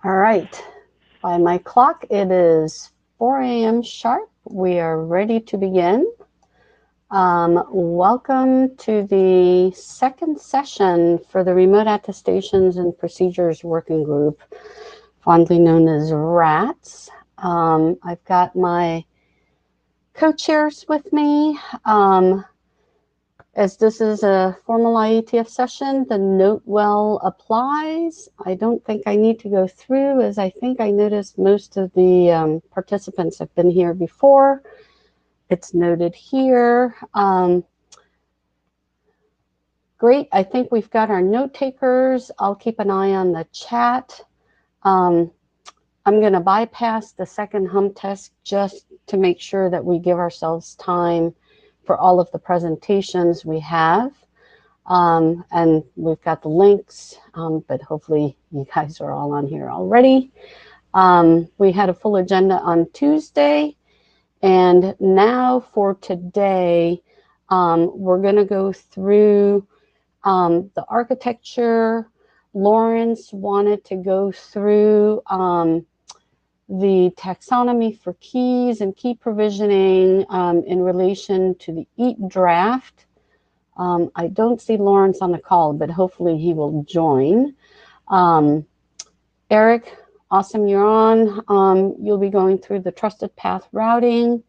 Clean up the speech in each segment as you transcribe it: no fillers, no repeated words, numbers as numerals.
All right. By my clock, it is 4 a.m. sharp. We are ready to begin. Welcome to the second session for the Remote Attestations and Procedures Working Group, fondly known as RATS. I've got my co-chairs with me. As this is a formal IETF session, the note well applies. I don't think I need to go through, as I think I noticed most of the participants have been here before. It's noted here. Great, I think we've got our note takers. I'll keep an eye on the chat. I'm going to bypass the second hum test just to make sure that we give ourselves time for all of the presentations we have. And we've got the links, but hopefully you guys are all on here already. We had a full agenda on Tuesday, and now for today, we're going to go through the architecture. Lawrence wanted to go through the taxonomy for keys and key provisioning in relation to the EAT draft. I don't see Lawrence on the call, but hopefully he will join. Eric, awesome, you're on. You'll be going through the trusted path routing.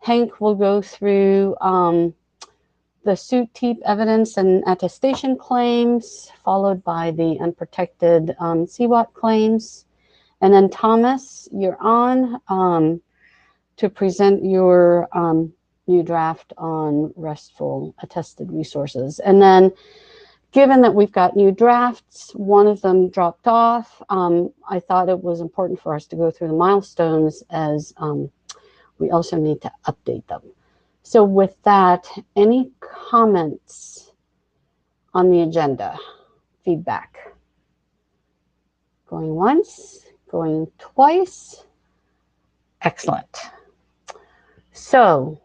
Hank will go through the suit TEEP evidence and attestation claims, followed by the unprotected CWAT claims. And then Thomas, you're on to present your new draft on RESTful attested resources. And then given that we've got new drafts, one of them dropped off, I thought it was important for us to go through the milestones as we also need to update them. So with that, any comments on the agenda? Feedback? Going once? Going twice? Excellent. So,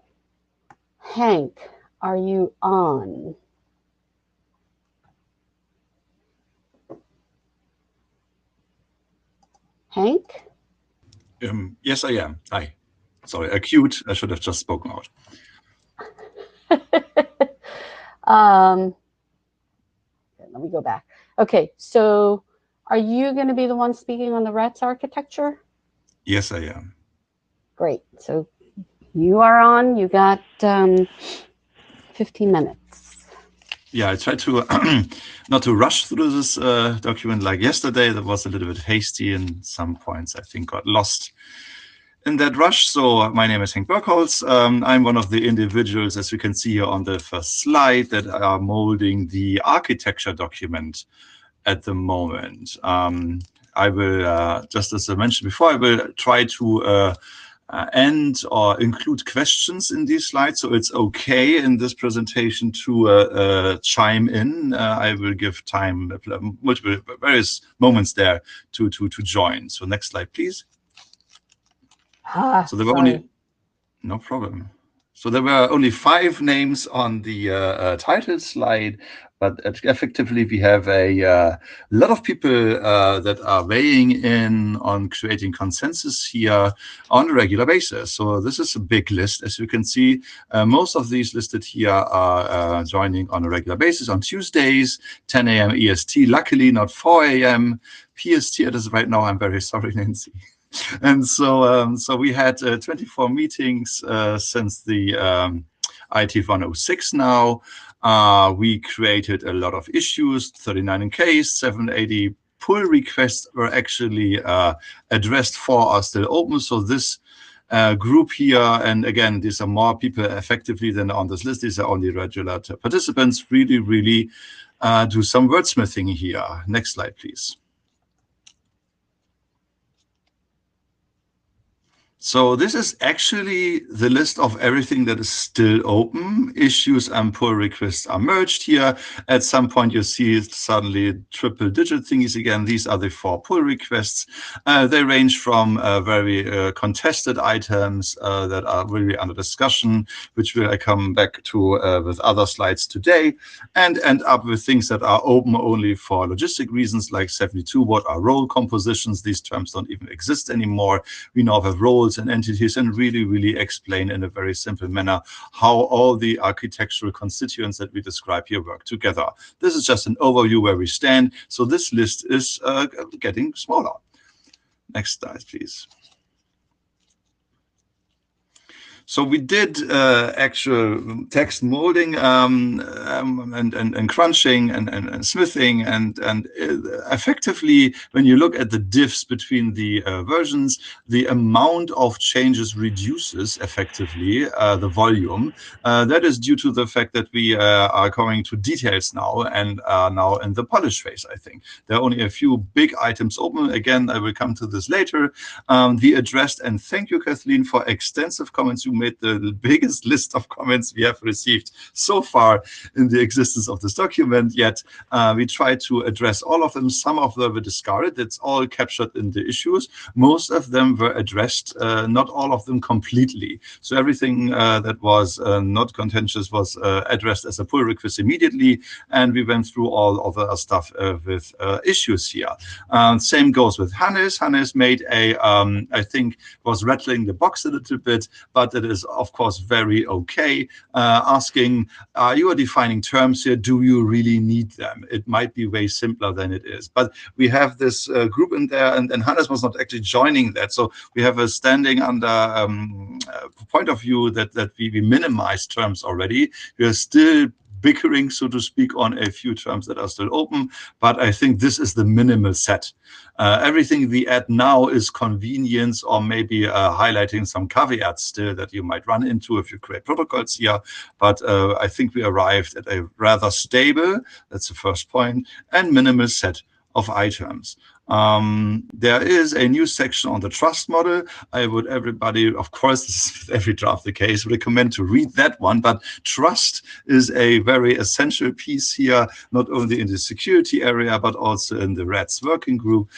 Hank, are you on? Hank? Yes, I am. Hi. Sorry, acute. I should have just spoken out. Let me go back. Okay, so are you going to be the one speaking on the RATS architecture? Yes, I am. Great. So you are on. You got 15 minutes. Yeah, I tried to not to rush through this document like yesterday. That was a little bit hasty, and some points I think got lost in that rush. So my name is Hank Bergholz. I'm one of the individuals, as you can see here on the first slide, that are molding the architecture document at the moment. I will, just as I mentioned before, I will try to end or include questions in these slides. So it's okay in this presentation to chime in. I will give time, multiple various moments there to join. So next slide, please. So there were only, no problem. So there were only 5 names on the title slide, but effectively we have a lot of people that are weighing in on creating consensus here on a regular basis. So this is a big list, as you can see. Most of these listed here are joining on a regular basis on Tuesdays, 10 a.m. EST, luckily not 4 a.m. PST. It is right now. I'm very sorry, Nancy. And so we had 24 meetings since the IETF106 now. We created a lot of issues, 39 in case, 780 pull requests were actually addressed for are still open. So this group here, and again, these are more people effectively than on this list. These are only regular participants, really do some wordsmithing here. Next slide, please. So this is actually the list of everything that is still open. Issues and pull requests are merged here. At some point you see suddenly triple digit thingies again. These are the 4 pull requests. They range from very contested items that are really under discussion, which will I come back to with other slides today, and end up with things that are open only for logistic reasons, like 72, what are role compositions? These terms don't even exist anymore. We now have roles and entities, and really explain in a very simple manner how all the architectural constituents that we describe here work together. This is just an overview where we stand. So this list is getting smaller. Next slide, please. So we did actual text molding and crunching and smithing, and effectively, when you look at the diffs between the versions, the amount of changes reduces effectively the volume. That is due to the fact that we are going to details now and are now in the polish phase, I think. There are only a few big items open. Again, I will come to this later. The addressed, and thank you, Kathleen, for extensive comments. You made the biggest list of comments we have received so far in the existence of this document, yet we tried to address all of them. Some of them were discarded. It's all captured in the issues. Most of them were addressed, not all of them completely. So everything that was not contentious was addressed as a pull request immediately, and we went through all of the stuff with issues here. Same goes with Hannes. Hannes made a, I think, was rattling the box a little bit, but it is of course very okay, asking, you are defining terms here, do you really need them? It might be way simpler than it is, but we have this group in there, and Hannes was not actually joining that, so we have a standing under point of view that we minimize terms already. We are still bickering, so to speak, on a few terms that are still open, but I think this is the minimal set. Everything we add now is convenience, or maybe highlighting some caveats still that you might run into if you create protocols here, but I think we arrived at a rather stable, that's the first point, and minimal set of items. There is a new section on the trust model. I would everybody, of course, this is with every draft the case, recommend to read that one, but trust is a very essential piece here, not only in the security area, but also in the RATS working group.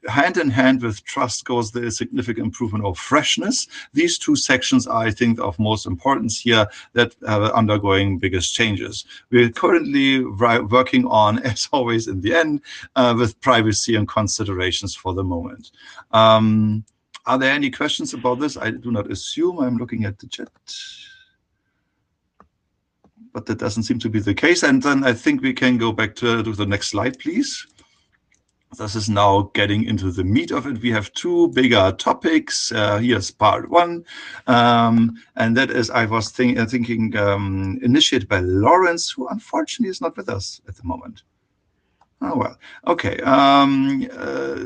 Hand in hand with trust goes the significant improvement of freshness. These two sections are, I think, of most importance here, that are undergoing biggest changes. We're currently working on, as always in the end, with privacy and considerations for the moment. Are there any questions about this? I do not assume. I'm looking at the chat, but that doesn't seem to be the case. And then I think we can go back to the next slide, please. This is now getting into the meat of it. We have two bigger topics. Here's part one, and that is, I was thinking, initiated by Lawrence, who unfortunately is not with us at the moment. Oh, well, okay.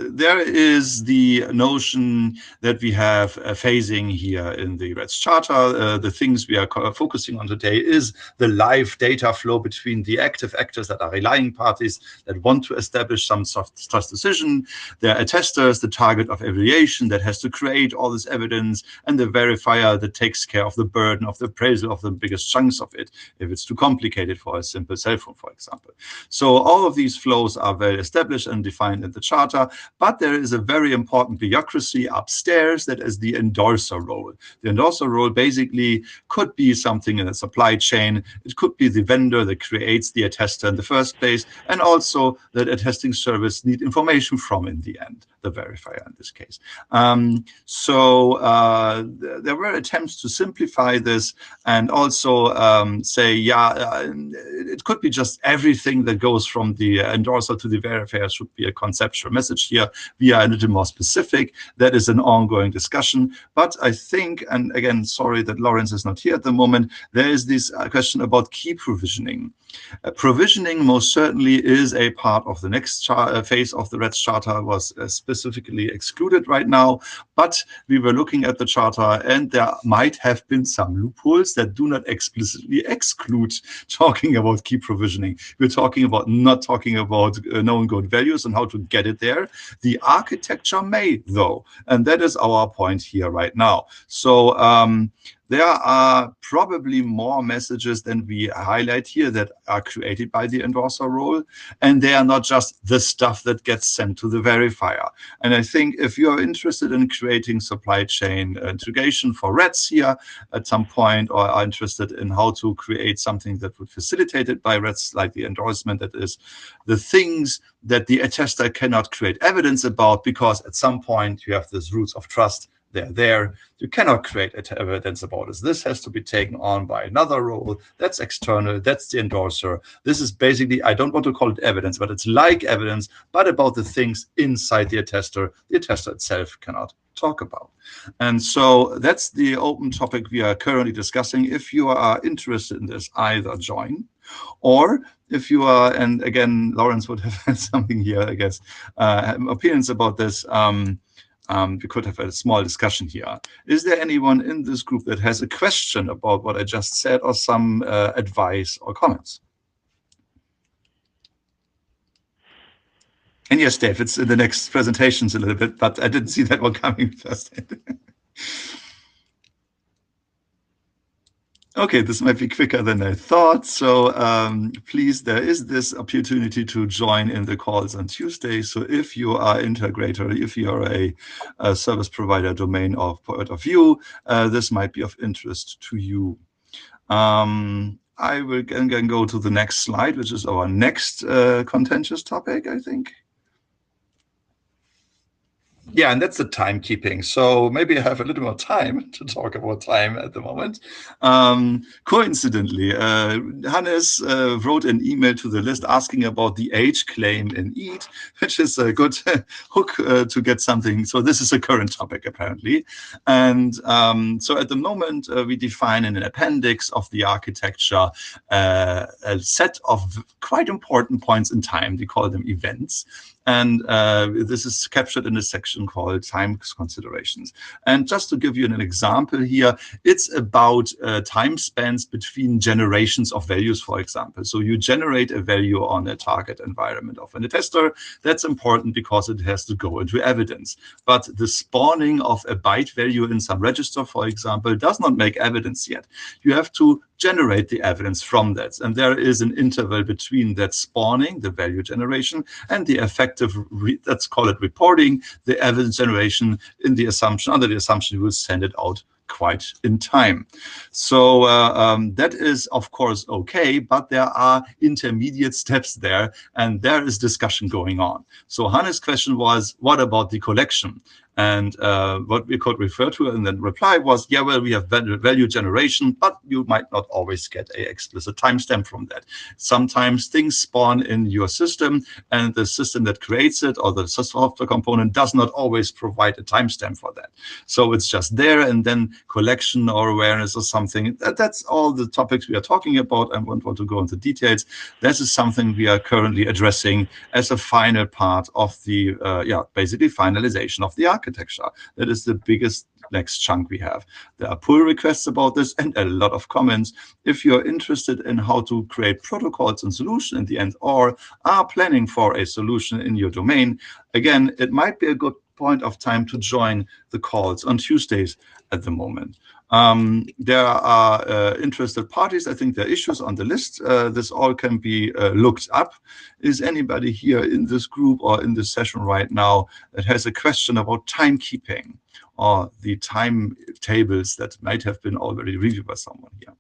There is the notion that we have a phasing here in the RATS Charter. The things we are focusing on today is the live data flow between the active actors that are relying parties that want to establish some trust decision, their attesters, the target of evaluation that has to create all this evidence, and the verifier that takes care of the burden of the appraisal of the biggest chunks of it, if it's too complicated for a simple cell phone, for example. So all of these flows are well established and defined in the charter, but there is a very important bureaucracy upstairs that is the endorser role. The endorser role basically could be something in a supply chain. It could be the vendor that creates the attester in the first place, and also that attesting service need information from in the end, the verifier in this case. There were attempts to simplify this and also say, it could be just everything that goes from the endorser to the verifier should be a conceptual message here. We are a little more specific. That is an ongoing discussion. But I think, and again, sorry that Lawrence is not here at the moment, there is this question about key provisioning. Provisioning most certainly is a part of the next phase of the RATS Charter, was specifically excluded right now, but we were looking at the charter and there might have been some loopholes that do not explicitly exclude talking about key provisioning. We're talking about not talking about known code values and how to get it there. The architecture may, though, and that is our point here right now. So there are probably more messages than we highlight here that are created by the endorser role, and they are not just the stuff that gets sent to the verifier. And I think if you are interested in creating supply chain integration for RATs here at some point, or are interested in how to create something that would facilitate it by RATs, like the endorsement, that is the things that the attester cannot create evidence about, because at some point you have these roots of trust. They're there. You cannot create evidence about this. This has to be taken on by another role. That's external. That's the endorser. This is basically, I don't want to call it evidence, but it's like evidence, but about the things inside the attester itself cannot talk about. And so that's the open topic we are currently discussing. If you are interested in this, either join, or if you are, and again, Lawrence would have had something here, I guess, opinions about this. We could have a small discussion here. Is there anyone in this group that has a question about what I just said, or some advice or comments? And yes, Dave, it's in the next presentations a little bit, but I didn't see that one coming first. Okay, this might be quicker than I thought. So please, there is this opportunity to join in the calls on Tuesday. So if you are integrator, if you are a service provider domain of point of view, this might be of interest to you. I will again go to the next slide, which is our next contentious topic, I think. Yeah, and that's the timekeeping. So maybe I have a little more time to talk about time at the moment. Coincidentally, Hannes wrote an email to the list asking about the age claim in EAT, which is a good hook to get something. So this is a current topic, apparently. And so at the moment, we define in an appendix of the architecture a set of quite important points in time. We call them events. And this is captured in a section called time considerations. And just to give you an example here, it's about time spans between generations of values, for example. So you generate a value on a target environment of an attester. That's important because it has to go into evidence. But the spawning of a byte value in some register, for example, does not make evidence yet. You have to generate the evidence from that. And there is an interval between that spawning, the value generation, and the effective, let's call it reporting, the evidence generation in the assumption, under the assumption you will send it out quite in time. So that is, of course, okay, but there are intermediate steps there, and there is discussion going on. So Hannes' question was, what about the collection? And what we could refer to in the reply was, yeah, well, we have value generation, but you might not always get an explicit timestamp from that. Sometimes things spawn in your system, and the system that creates it, or the software component, does not always provide a timestamp for that. So it's just there, and then collection or awareness or something. That's all the topics we are talking about. I won't want to go into details. This is something we are currently addressing as a final part of the, basically finalization of the architecture. That is the biggest next chunk we have. There are pull requests about this and a lot of comments. If you're interested in how to create protocols and solutions in the end, or are planning for a solution in your domain, again, it might be a good point of time to join the calls on Tuesdays at the moment. There are interested parties. I think there are issues on the list. This all can be looked up. Is anybody here in this group or in this session right now that has a question about timekeeping or the time tables that might have been already reviewed by someone here?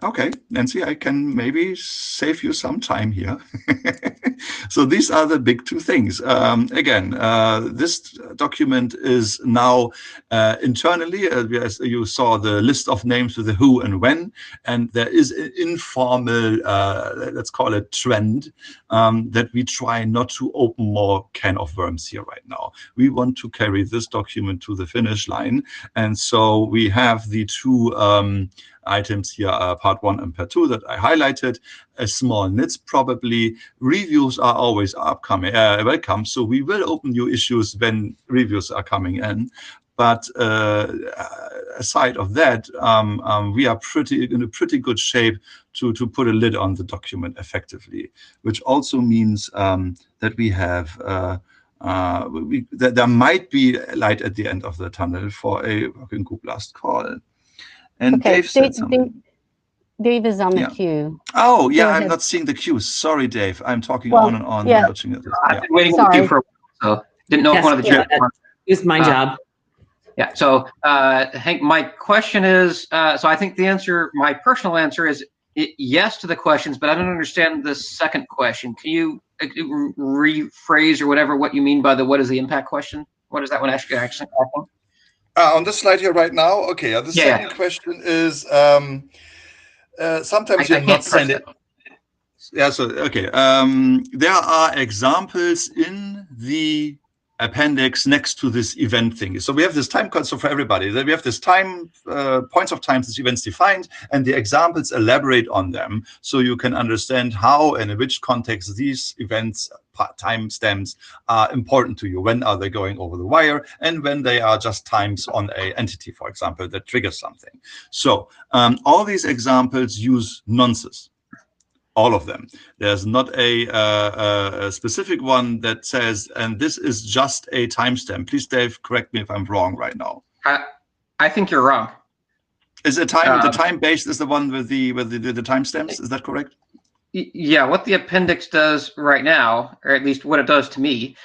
Okay, Nancy, I can maybe save you some time here. So these are the big two things. Again, this document is now internally, as you saw the list of names with the who and when, and there is an informal, let's call it trend, that we try not to open more can of worms here right now. We want to carry this document to the finish line. And so we have the two items here are part 1 and part 2 that I highlighted. A small nits probably. Reviews are always welcome, so we will open new issues when reviews are coming in. But aside of that, we are in a pretty good shape to put a lid on the document effectively, which also means that we have that there might be light at the end of the tunnel for a working group last call. And Okay, Dave said something. Dave is on the queue. Oh, yeah, I'm not seeing the queue. Sorry, Dave. I'm talking on and on. Yeah. Watching it. I've been waiting in the queue for a while, so didn't know if one of the chat. It's my job. Yeah, so Hank, my question is, so I think the answer, my personal answer is yes to the questions, but I don't understand the second question. Can you rephrase or whatever what you mean by the what is the impact question? What is that one actually asking? On this slide here right now? Okay, the second question is sometimes you're not sending. Yeah, so, okay. There are examples in the appendix next to this event thing. So we have this time console for everybody. Then we have this time, points of time, these events defined, and the examples elaborate on them so you can understand how and in which context these events, timestamps are important to you. When are they going over the wire, and when they are just times on an entity, for example, that triggers something. So all these examples use nonces. All of them. There's not a specific one that says, and this is just a timestamp. Please, Dave, correct me if I'm wrong right now. I think you're wrong. Is the time based is the one with the timestamps? Is that correct? Yeah, what the appendix does right now, or at least what it does to me,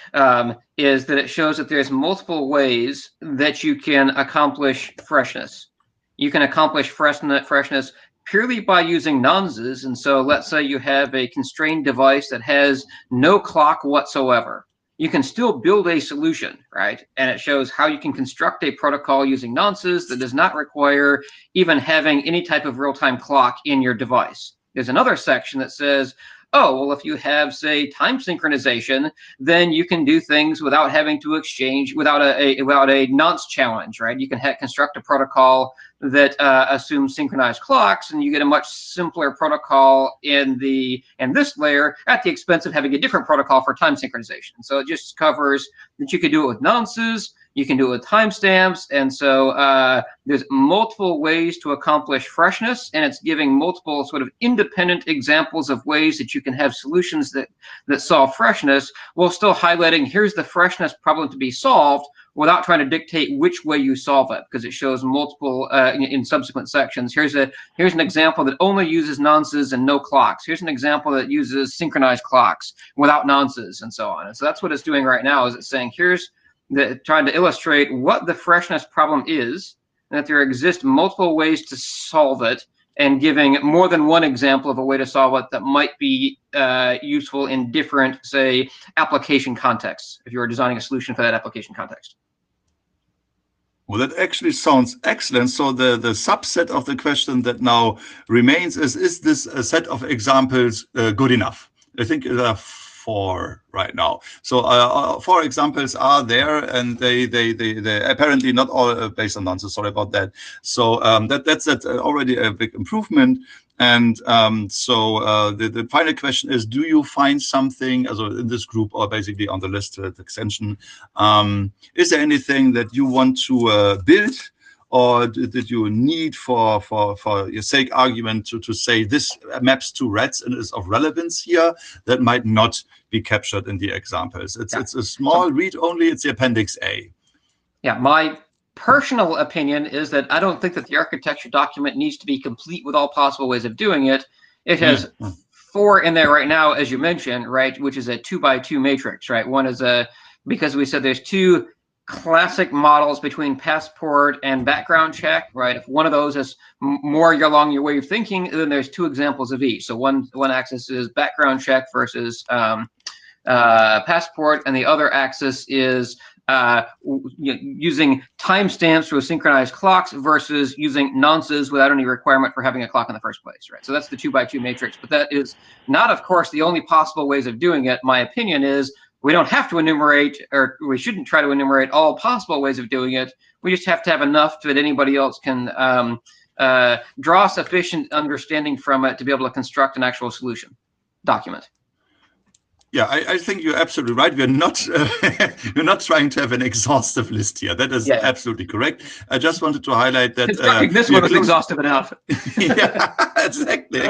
is that it shows that there's multiple ways that you can accomplish freshness. You can accomplish freshness purely by using nonces. And so let's say you have a constrained device that has no clock whatsoever. You can still build a solution, right? And it shows how you can construct a protocol using nonces that does not require even having any type of real-time clock in your device. There's another section that says, oh, well, if you have, say, time synchronization, then you can do things without having to exchange, without a nonce challenge, right? You can construct a protocol that assumes synchronized clocks, and you get a much simpler protocol in this layer at the expense of having a different protocol for time synchronization. So it just covers that you could do it with nonces, you can do it with timestamps, and so there's multiple ways to accomplish freshness, and it's giving multiple sort of independent examples of ways that you can have solutions that solve freshness, while still highlighting here's the freshness problem to be solved, without trying to dictate which way you solve it, because it shows multiple in subsequent sections. Here's an example that only uses nonces and no clocks. Here's an example that uses synchronized clocks without nonces, and so on. And so that's what it's doing right now, is it's saying here's trying to illustrate what the freshness problem is, and that there exist multiple ways to solve it, and giving more than one example of a way to solve it that might be useful in different, say, application contexts, if you were designing a solution for that application context. Well, that actually sounds excellent. So the subset of the question that now remains is this a set of examples good enough? I think there are 4 right now. So 4 examples are there, and they apparently not all based on nonsense. Sorry about that. So that's already a big improvement. And so the final question is, do you find something, also in this group or basically on the list, the extension, is there anything that you want to build, or did you need for your sake argument to say this maps to RATS and is of relevance here that might not be captured in the examples? It's a small read only, it's the Appendix A. Yeah, my personal opinion is that I don't think that the architecture document needs to be complete with all possible ways of doing it. It has 4 in there right now, as you mentioned, right, which is a 2x2 matrix, right? One is because we said there's 2 classic models between passport and background check, right? If one of those is more along your way of thinking, then there's 2 examples of each. So one axis is background check versus passport, and the other axis is using timestamps with synchronized clocks versus using nonces without any requirement for having a clock in the first place, right? So that's the 2x2 matrix, but that is not, of course, the only possible ways of doing it. My opinion is we don't have to enumerate, or we shouldn't try to enumerate all possible ways of doing it. We just have to have enough that anybody else can draw sufficient understanding from it to be able to construct an actual solution document. Yeah, I think you're absolutely right. We're not we're not trying to have an exhaustive list here. That is absolutely correct. I just wanted to highlight that this one was exhaustive enough. Yeah, exactly.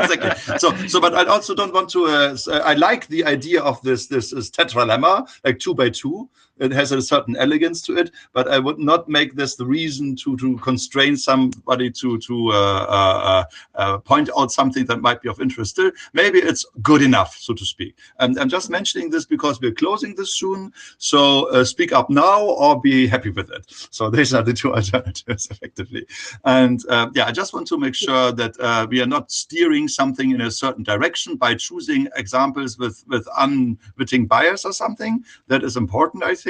So, but I also don't want to. I like the idea of this tetralemma, like 2 by 2. It has a certain elegance to it, but I would not make this the reason to constrain somebody to point out something that might be of interest. Still, maybe it's good enough, so to speak. I'm just mentioning this because we're closing this soon. So speak up now or be happy with it. So these are the two alternatives, effectively. And I just want to make sure that we are not steering something in a certain direction by choosing examples with unwitting bias or something. That is important, I think.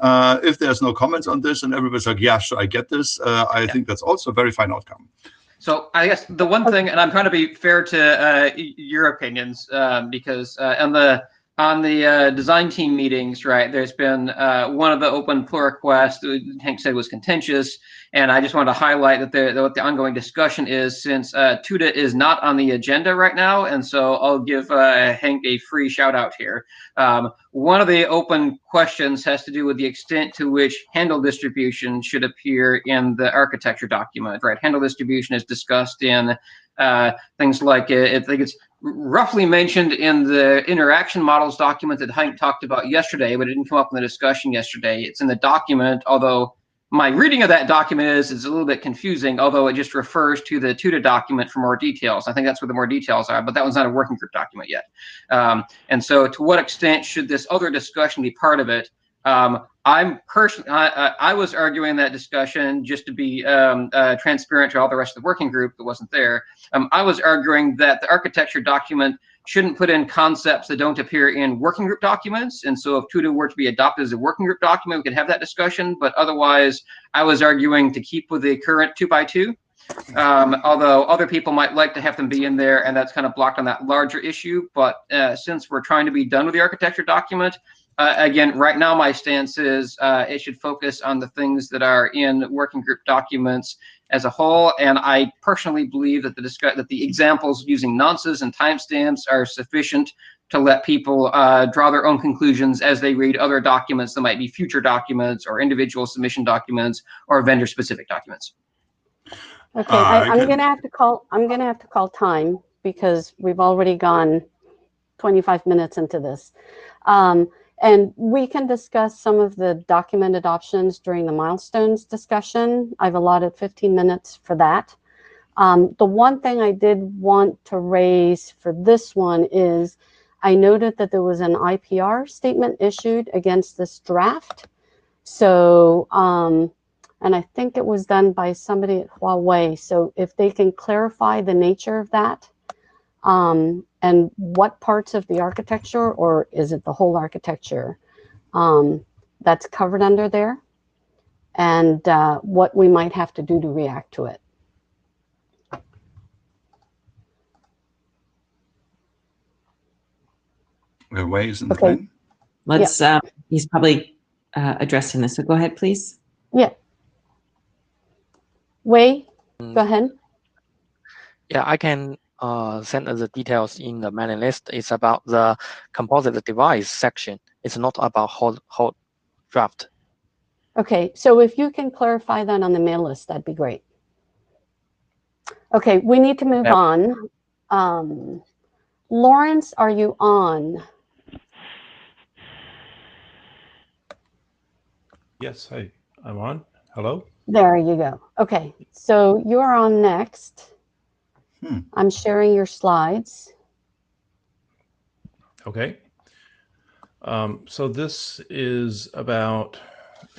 If there's no comments on this and everybody's like, yeah, sure, I get this, I think that's also a very fine outcome. So I guess the one thing, and I'm trying to be fair to your opinions, because on the design team meetings, right, there's been one of the open pull requests Hank said was contentious, and I just wanted to highlight that what the ongoing discussion is, since TUDA is not on the agenda right now, and so I'll give Hank a free shout out here. One of the open questions has to do with the extent to which handle distribution should appear in the architecture document, right? Handle distribution is discussed in things like, I think it's roughly mentioned in the interaction models document that Hank talked about yesterday, but it didn't come up in the discussion yesterday. It's in the document, although my reading of that document is a little bit confusing, although it just refers to the TUDA document for more details. I think that's where the more details are, but that one's not a working group document yet. And so to what extent should this other discussion be part of it? I was arguing that discussion, just to be transparent to all the rest of the working group that wasn't there. I was arguing that the architecture document shouldn't put in concepts that don't appear in working group documents. And so if TUDA were to be adopted as a working group document, we could have that discussion. But otherwise, I was arguing to keep with the current 2 by 2. Although other people might like to have them be in there, and that's kind of blocked on that larger issue. But since we're trying to be done with the architecture document, again, right now my stance is it should focus on the things that are in working group documents as a whole. And I personally believe that the examples using nonces and timestamps are sufficient to let people draw their own conclusions as they read other documents that might be future documents or individual submission documents or vendor-specific documents. Okay, I'm gonna have to call time because we've already gone 25 minutes into this. And we can discuss some of the documented options during the milestones discussion. I've allotted 15 minutes for that. The one thing I did want to raise for this one is I noted that there was an IPR statement issued against this draft. So, and I think it was done by somebody at Huawei. So if they can clarify the nature of that, and what parts of the architecture, or is it the whole architecture, that's covered under there, and what we might have to do to react to it. Wei is in the plane. Let's, he's probably addressing this, so go ahead, please. Yeah. Wei, go ahead. Yeah, I can send us the details in the mailing list. It's about the composite device section. It's not about whole draft. Okay, so if you can clarify that on the mail list, that'd be great. Okay, we need to move on. Lawrence, are you on? Yes, I'm on. Hello? There you go. Okay, so you're on next. I'm sharing your slides. Okay. So this is about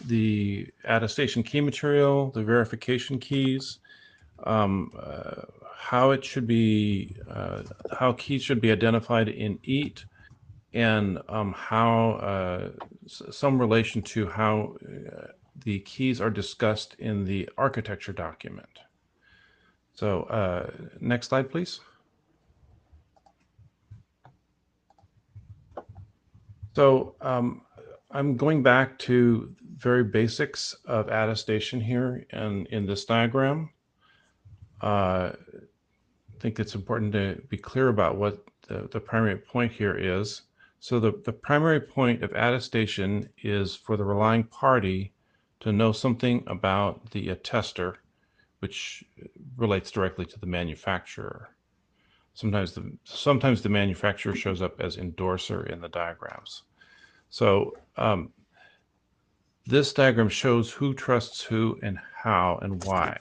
the attestation key material, the verification keys, how it should be, how keys should be identified in EAT, and how some relation to how the keys are discussed in the architecture document. So next slide, please. So I'm going back to very basics of attestation here and in this diagram. think it's important to be clear about what the primary point here is. So the primary point of attestation is for the relying party to know something about the attester, which relates directly to the manufacturer. Sometimes the manufacturer shows up as endorser in the diagrams. So this diagram shows who trusts who and how and why.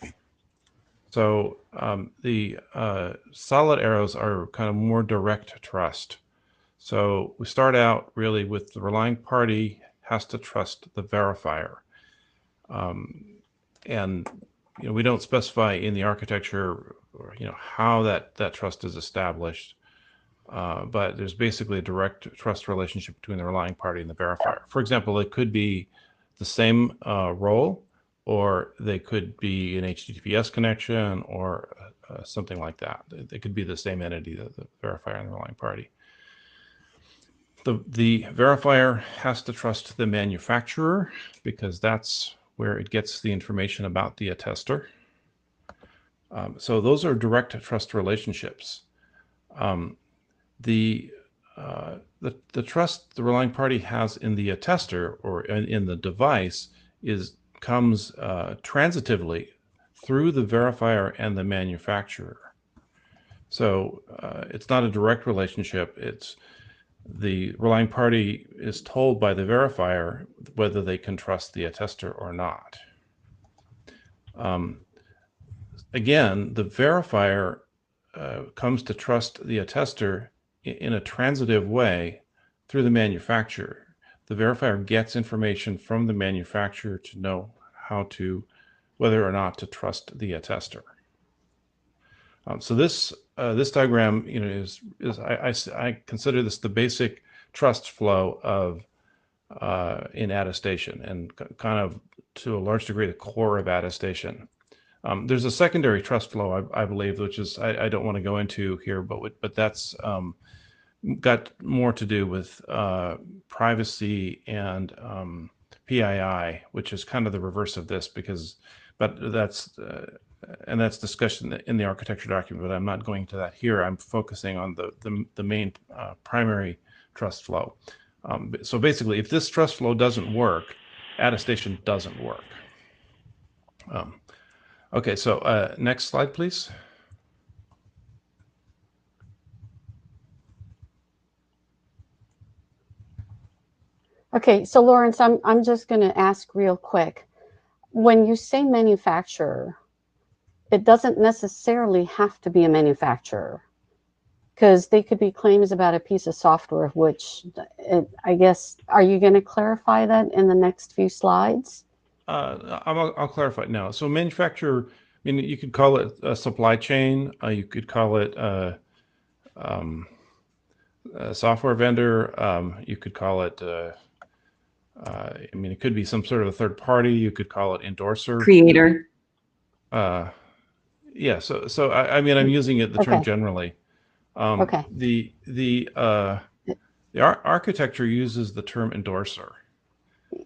So the solid arrows are kind of more direct trust. So we start out really with the relying party has to trust the verifier. And we don't specify in the architecture or how that trust is established, but there's basically a direct trust relationship between the relying party and the verifier. For example, it could be the same role, or they could be an HTTPS connection or something like that. They could be the same entity, the verifier and the relying party. The verifier has to trust the manufacturer because that's where it gets the information about the attester. So those are direct trust relationships. The trust the relying party has in the attester or in the device comes transitively through the verifier and the manufacturer. So it's not a direct relationship. It's the relying party is told by the verifier whether they can trust the attester or not. Again, the verifier comes to trust the attester in a transitive way through the manufacturer. The verifier gets information from the manufacturer to know whether or not to trust the attester. So this diagram, I consider this the basic trust flow of in attestation, and kind of to a large degree the core of attestation. There's a secondary trust flow, I believe, which is I don't want to go into here, but that's got more to do with privacy and PII, which is kind of the reverse of this, but that's discussion in the architecture document, but I'm not going to that here. I'm focusing on the main primary trust flow. So basically, if this trust flow doesn't work, attestation doesn't work. Okay, so next slide, please. Okay, so Lawrence, I'm just going to ask real quick. When you say manufacturer, it doesn't necessarily have to be a manufacturer, because they could be claims about a piece of software, which I guess, are you going to clarify that in the next few slides? I'll clarify now. So manufacturer, I mean, you could call it a supply chain. You could call it a software vendor. You could call it, I mean, it could be some sort of a third party. You could call it endorser. Creator. Yeah. So I mean, I'm using the term generally. Okay. The architecture uses the term endorser.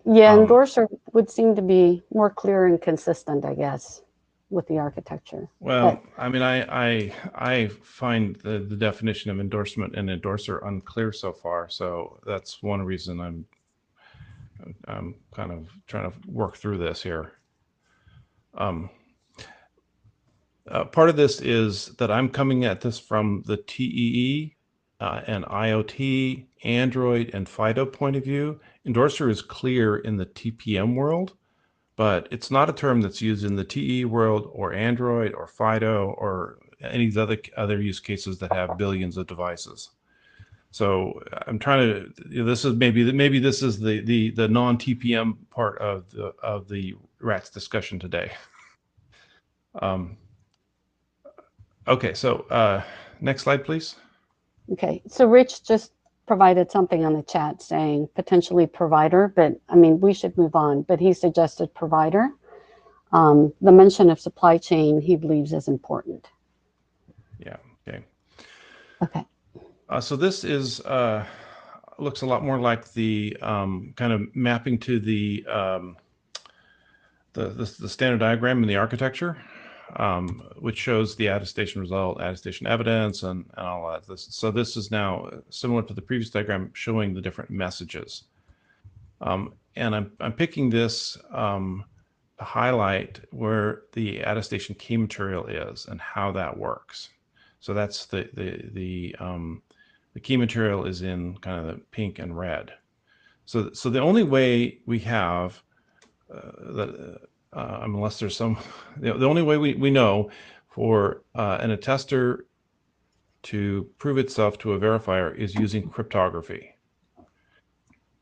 Yeah, endorser would seem to be more clear and consistent, I guess, with the architecture. Well, I mean, I find the definition of endorsement and endorser unclear so far. So that's one reason I'm kind of trying to work through this here. Part of this is that I'm coming at this from the TEE and IoT, Android, and FIDO point of view. Endorser is clear in the TPM world, but it's not a term that's used in the TE world or Android or FIDO or any of the other use cases that have billions of devices. So I'm trying to. This is maybe this is the non-TPM part of the RATS discussion today. Okay, so next slide, please. Okay, so Rich just provided something on the chat saying potentially provider, but I mean, we should move on, but he suggested provider. The mention of supply chain he believes is important. Yeah, okay. Okay. So this is looks a lot more like the kind of mapping to the standard diagram in the architecture. which shows the attestation result, attestation evidence, and all that. So this is now similar to the previous diagram, showing the different messages. And I'm picking this to highlight where the attestation key material is and how that works. So that's the key material is in kind of the pink and red. So the only way we have unless there's some, the only way we know for an attester to prove itself to a verifier is using cryptography.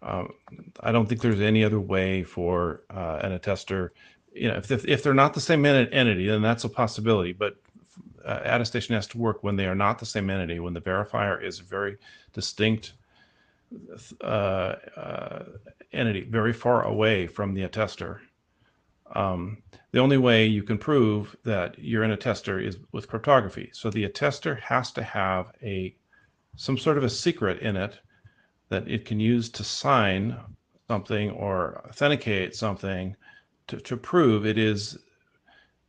I don't think there's any other way for an attester, if they're not the same entity, then that's a possibility, but attestation has to work when they are not the same entity, when the verifier is a very distinct entity, very far away from the attester. The only way you can prove that you're an attester is with cryptography. So the attester has to have some sort of a secret in it that it can use to sign something or authenticate something to prove it is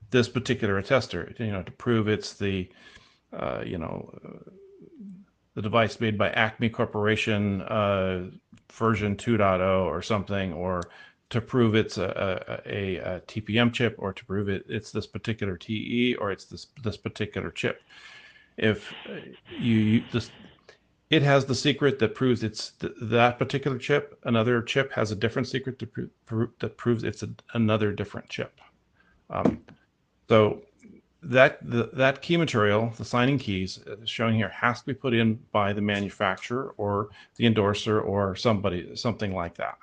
this particular attester, to prove it's the device made by Acme Corporation version 2.0 or something, or to prove it's a TPM chip, or to prove it's this particular TE, or it's this particular chip. If it has the secret that proves it's that particular chip. Another chip has a different secret that proves it's another different chip. So that key material, the signing keys showing here, has to be put in by the manufacturer or the endorser or something like that.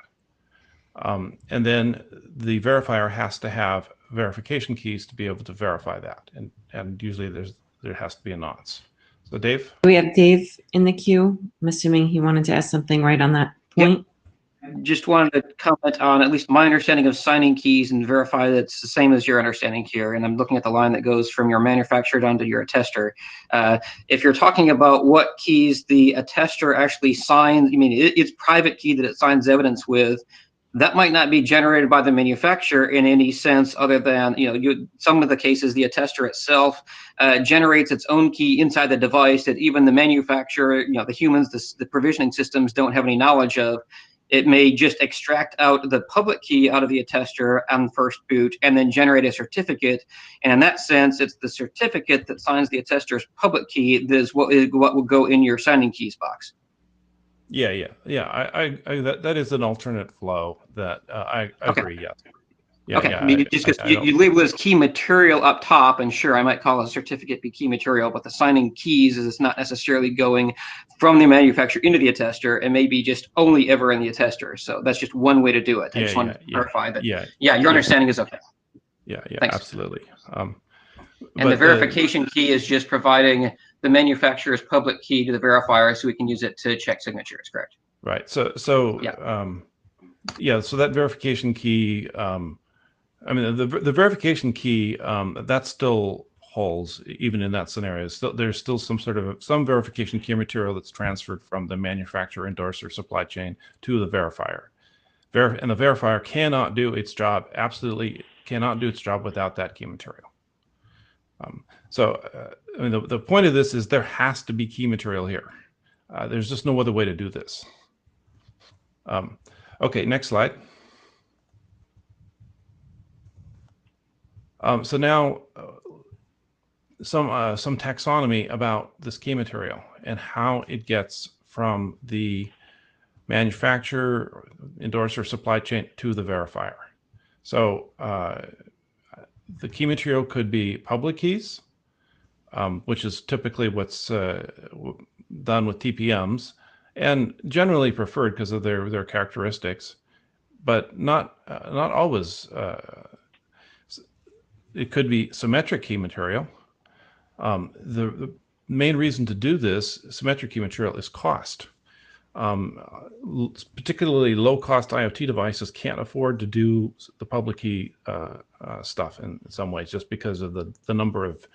And then the verifier has to have verification keys to be able to verify that. And usually there has to be a nonce. So Dave? We have Dave in the queue. I'm assuming he wanted to ask something right on that point. Yep. Just wanted to comment on at least my understanding of signing keys and verify that it's the same as your understanding here. And I'm looking at the line that goes from your manufacturer down to your attester. If you're talking about what keys the attester actually signs, it's private key that it signs evidence with. That might not be generated by the manufacturer in any sense other than, some of the cases, the attester itself generates its own key inside the device that even the manufacturer, the humans, the provisioning systems don't have any knowledge of. It may just extract out the public key out of the attester on first boot and then generate a certificate. And in that sense, it's the certificate that signs the attester's public key that is what will go in your signing keys box. Yeah. That is an alternate flow that I agree. Yeah. Okay. Just because you label it as key material up top, and sure, I might call a certificate be key material, but the signing keys is not necessarily going from the manufacturer into the attester. It may be just only ever in the attester. So that's just one way to do it. I just want to clarify that. Your understanding is okay. Yeah. Thanks. Absolutely. And the verification key is just providing the manufacturer's public key to the verifier so we can use it to check signatures, correct? Right. So that verification key, the verification key, that still holds even in that scenario. There's still some verification key material that's transferred from the manufacturer, endorser, supply chain to the verifier. And the verifier cannot do its job, absolutely cannot do its job without that key material. The point of this is there has to be key material here. There's just no other way to do this. Okay, next slide. So now some taxonomy about this key material and how it gets from the manufacturer, endorser, supply chain to the verifier. So the key material could be public keys, which is typically what's done with TPMs, and generally preferred because of their characteristics, but not always. It could be symmetric key material. The main reason to do this symmetric key material is cost. Particularly low-cost IoT devices can't afford to do the public key stuff in some ways, just because of the number of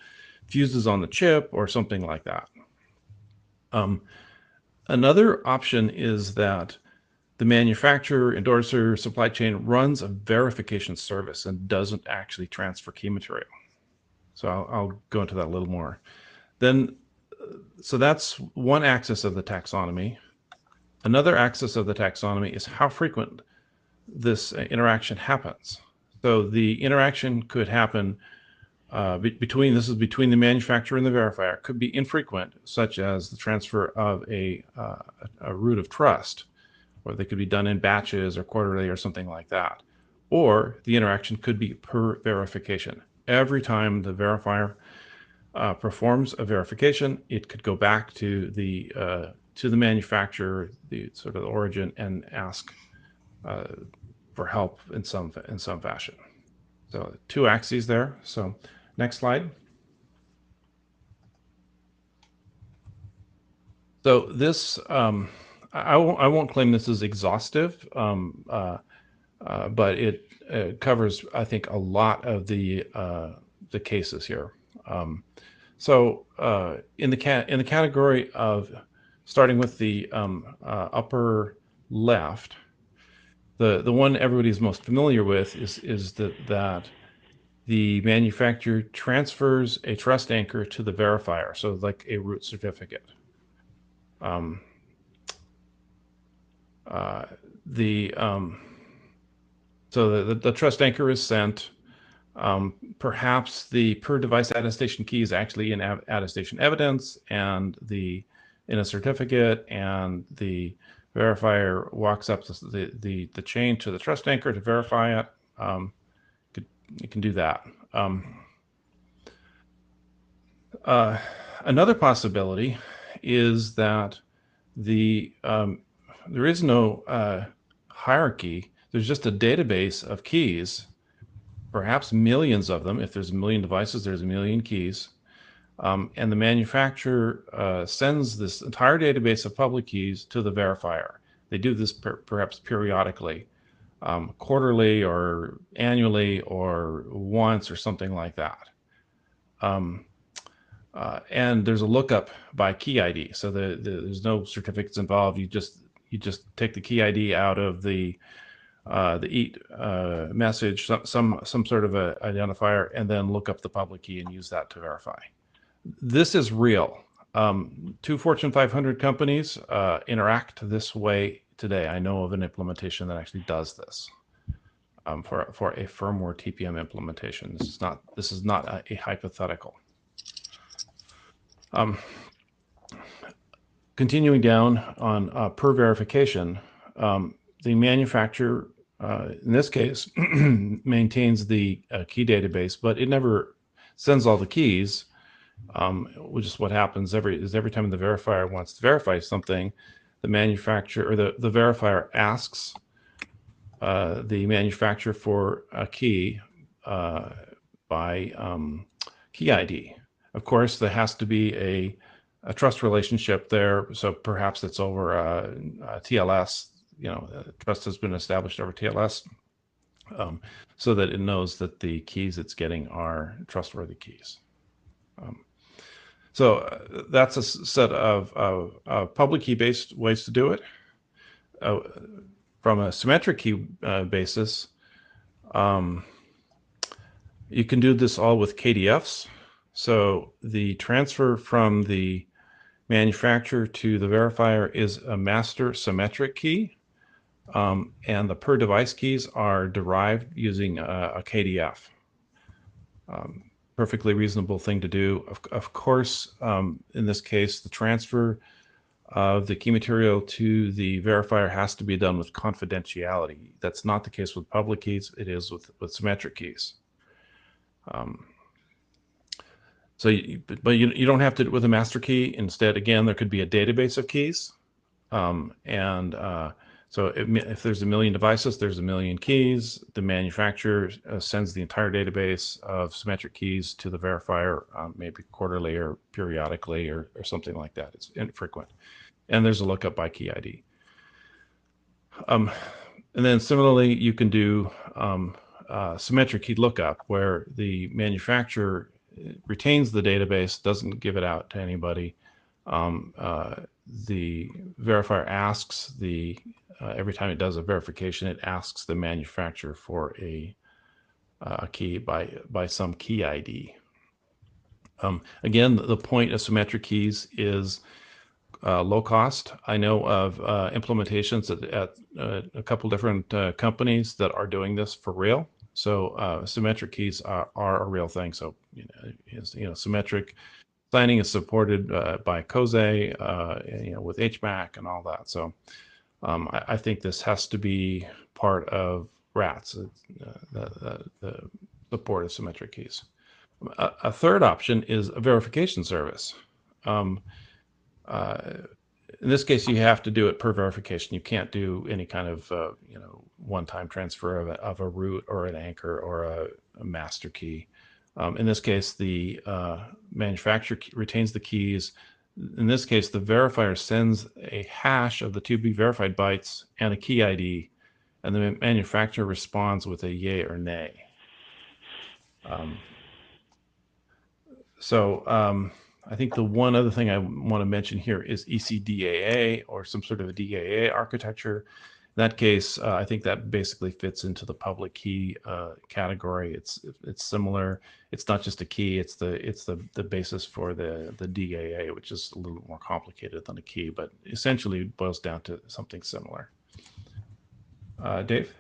fuses on the chip or something like that. Another option is that the manufacturer, endorser, supply chain runs a verification service and doesn't actually transfer key material. So I'll go into that a little more. Then, so that's one axis of the taxonomy. Another axis of the taxonomy is how frequent this interaction happens. So the interaction could happen between the manufacturer and the verifier. It could be infrequent, such as the transfer of a root of trust, or they could be done in batches or quarterly or something like that. Or the interaction could be per verification. Every time the verifier performs a verification, it could go back to the manufacturer, the sort of the origin, and ask for help in some fashion. So 2 axes there. So next slide. So this I won't claim this is exhaustive, but it covers, I think, a lot of the cases here. So in the category of starting with the upper left, the one everybody's most familiar with is that the manufacturer transfers a trust anchor to the verifier, so like a root certificate. So the trust anchor is sent. Perhaps the per device attestation key is actually in attestation evidence and in a certificate, and the verifier walks up the chain to the trust anchor to verify it. You can do that. Another possibility is that there is no hierarchy. There's just a database of keys, perhaps millions of them. If there's a million devices, there's a million keys. And the manufacturer sends this entire database of public keys to the verifier. They do this perhaps periodically, quarterly or annually or once or something like that. And there's a lookup by key ID. So there's no certificates involved. You just take the key ID out of the EAT message, some sort of a identifier, and then look up the public key and use that to verify. This is real. 2 Fortune 500 companies interact this way today. I know of an implementation that actually does this for a firmware TPM implementation. This is not a hypothetical. Continuing down on per verification, the manufacturer, in this case, maintains the key database, but it never sends all the keys, which is what happens every time the verifier wants to verify something, the manufacturer or the verifier asks the manufacturer for a key by key ID. Of course, there has to be a trust relationship there, so perhaps it's over TLS. Trust has been established over TLS, so that it knows that the keys it's getting are trustworthy keys. So that's a set of public key-based ways to do it. From a symmetric key basis, you can do this all with KDFs. So the transfer from the manufacturer to the verifier is a master symmetric key, and the per device keys are derived using a KDF. Perfectly reasonable thing to do. Of course, in this case, the transfer of the key material to the verifier has to be done with confidentiality. That's not the case with public keys. It is with symmetric keys. So, but you don't have to do it with a master key. Instead, again, there could be a database of keys. So if there's a million devices, there's a million keys. The manufacturer sends the entire database of symmetric keys to the verifier, maybe quarterly or periodically or something like that. It's infrequent. And there's a lookup by key ID. And then similarly, you can do symmetric key lookup, where the manufacturer retains the database, doesn't give it out to anybody. The verifier asks every time it does a verification, it asks the manufacturer for a key by some key ID. Again, the point of symmetric keys is low cost. I know of implementations at a couple different companies that are doing this for real. So symmetric keys are a real thing. So symmetric signing is supported by COSE, with HMAC and all that. So I think this has to be part of RATS, the support of symmetric keys. A third option is a verification service. In this case, you have to do it per verification. You can't do any kind of one-time transfer of a root or an anchor or a master key. In this case, the manufacturer retains the keys. In this case, the verifier sends a hash of the to be verified bytes and a key ID, and the manufacturer responds with a yay or nay. I think the one other thing I want to mention here is ECDAA, or some sort of a DAA architecture. In that case, I think that basically fits into the public key category. It's similar. It's not just a key. It's the basis for the DAA, which is a little more complicated than a key, but essentially it boils down to something similar. Dave?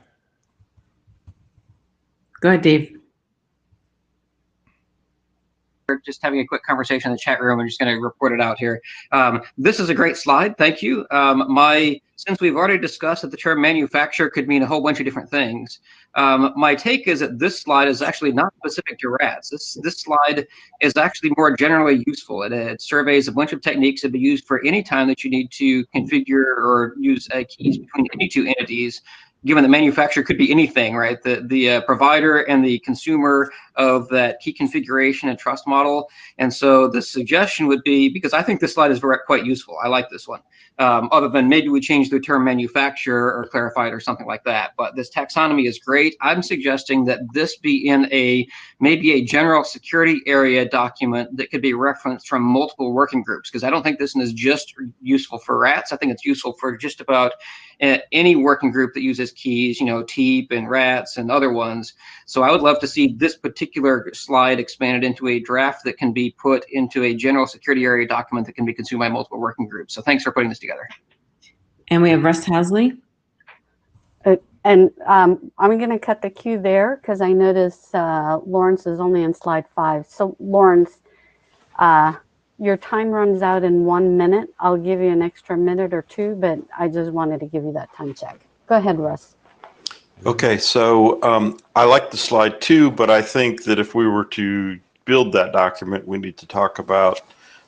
Go ahead, Dave. We're just having a quick conversation in the chat room. I'm just going to report it out here. This is a great slide. Thank you. Since we've already discussed that the term manufacturer could mean a whole bunch of different things, my take is that this slide is actually not specific to RATS. This slide is actually more generally useful. It surveys a bunch of techniques that be used for any time that you need to configure or use keys between any two entities, given the manufacturer could be anything, right? The provider and the consumer of that key configuration and trust model. And so the suggestion would be, because I think this slide is quite useful. I like this one. Other than maybe we change the term manufacturer or clarify it or something like that. But this taxonomy is great. I'm suggesting that this be in maybe a general security area document that could be referenced from multiple working groups, because I don't think this one is just useful for RATS. I think it's useful for just about any working group that uses keys, TEEP and RATS and other ones. So I would love to see this particular slide expanded into a draft that can be put into a general security area document that can be consumed by multiple working groups. So thanks for putting this together. And we have Russ Hasley. And I'm going to cut the cue there because I notice Lawrence is only on slide 5. So Lawrence, your time runs out in 1 minute. I'll give you an extra minute or two, but I just wanted to give you that time check. Go ahead, Russ. Okay, so I like the slide too, but I think that if we were to build that document, we need to talk about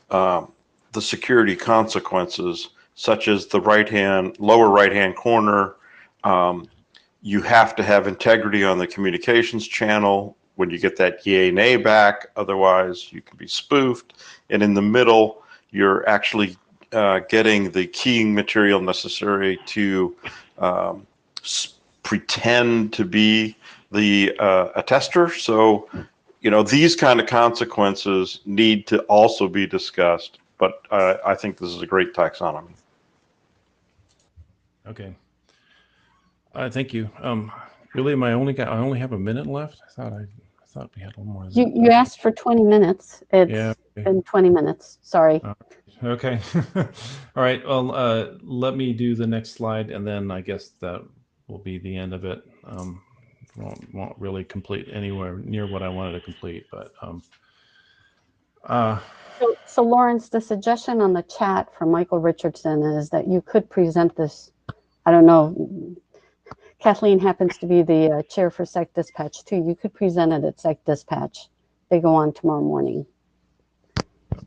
the security consequences, such as the lower right-hand corner. You have to have integrity on the communications channel when you get that yay nay back, otherwise you can be spoofed. And in the middle, you're actually getting the keying material necessary to pretend to be the attester. So, these kind of consequences need to also be discussed, but I think this is a great taxonomy. Okay. Thank you. Really, I only have a minute left. I thought we had a little more. You asked for 20 minutes. It's been 20 minutes. Sorry. Okay. All right. Well, let me do the next slide, and then I guess that will be the end of it. Won't really complete anywhere near what I wanted to complete, but So Lawrence, the suggestion on the chat from Michael Richardson is that you could present this. I don't know. Kathleen happens to be the chair for Sec Dispatch too. You could present it at Sec Dispatch. They go on tomorrow morning.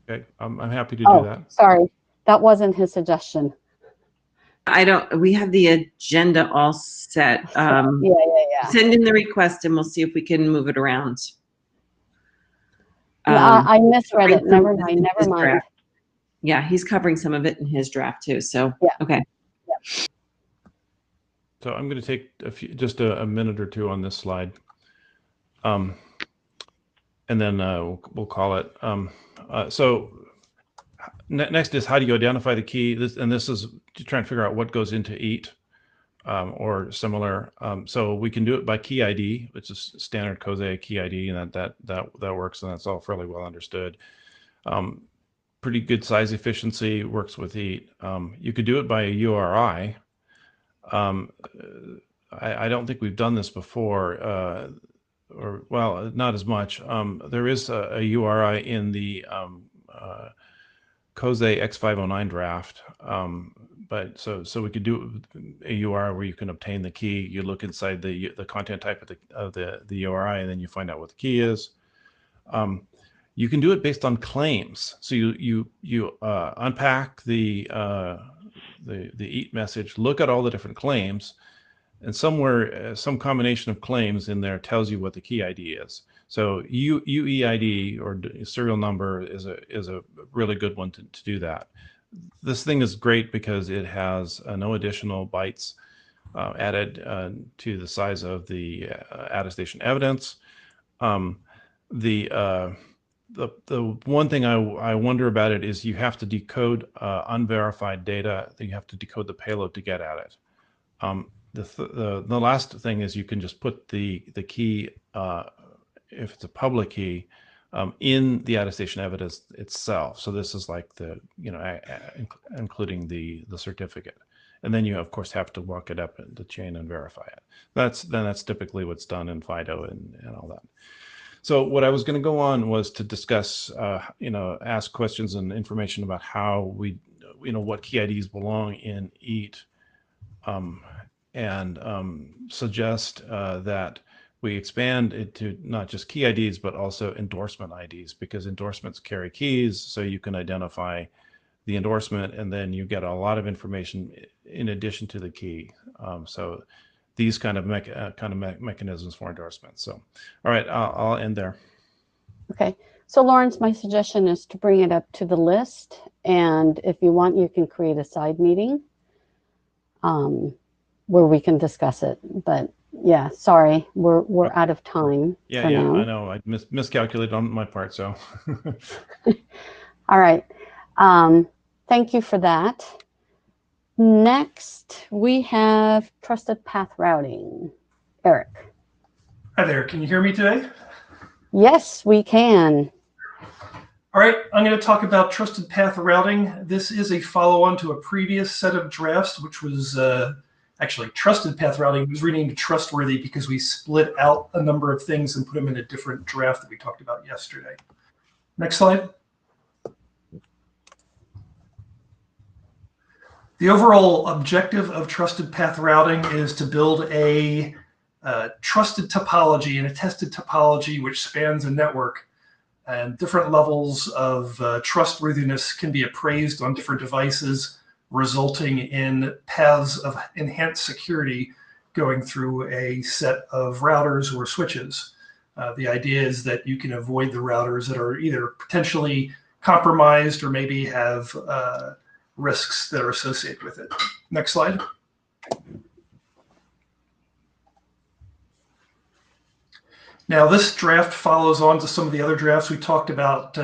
Okay, I'm happy to do that. Sorry, that wasn't his suggestion. We have the agenda all set. Yeah. Send in the request and we'll see if we can move it around. I misread it. Never mind. Yeah, he's covering some of it in his draft too. So, yeah. Okay. Yeah. So I'm going to take just a minute or two on this slide, and then we'll call it. So next is how do you identify the key? This is to try and figure out what goes into EAT. or similar. So we can do it by key ID, which is standard COSE key ID, and that works, and that's all fairly well understood. Pretty good size efficiency, works with EAT. You could do it by a URI. I don't think we've done this before, or well, not as much. There is a URI in the COSE X509 draft, but so we could do a URI where you can obtain the key. You look inside the content type of the URI, and then you find out what the key is. You can do it based on claims. So you unpack the EAT message, look at all the different claims, and somewhere some combination of claims in there tells you what the key ID is. So UEID, or serial number, is a really good one to do that. This thing is great because it has no additional bytes added to the size of the attestation evidence. The one thing I wonder about it is you have to decode unverified data. You have to decode the payload to get at it. The last thing is you can just put the key, if it's a public key, in the attestation evidence itself. So this is like including the certificate, and then you of course have to walk it up the chain and verify it. That's typically what's done in FIDO and all that. So what I was going to go on was to discuss, ask questions and information about how we, what key IDs belong in EAT, and suggest that we expand it to not just key IDs, but also endorsement IDs, because endorsements carry keys, so you can identify the endorsement, and then you get a lot of information in addition to the key. So these kind of mechanisms for endorsement. So, all right, I'll end there. Okay. So Lawrence, my suggestion is to bring it up to the list, and if you want, you can create a side meeting where we can discuss it. But yeah, sorry, we're out of time. Yeah, now. I know. I miscalculated on my part. So. All right. Thank you for that. Next, we have trusted path routing. Eric. Hi there. Can you hear me today? Yes, we can. All right. I'm going to talk about trusted path routing. This is a follow-on to a previous set of drafts, which was actually trusted path routing. It was renamed trustworthy because we split out a number of things and put them in a different draft that we talked about yesterday. Next slide. The overall objective of trusted path routing is to build a trusted topology and a tested topology which spans a network, and different levels of trustworthiness can be appraised on different devices, resulting in paths of enhanced security going through a set of routers or switches. The idea is that you can avoid the routers that are either potentially compromised or maybe have risks that are associated with it. Next slide. Now, this draft follows on to some of the other drafts we talked about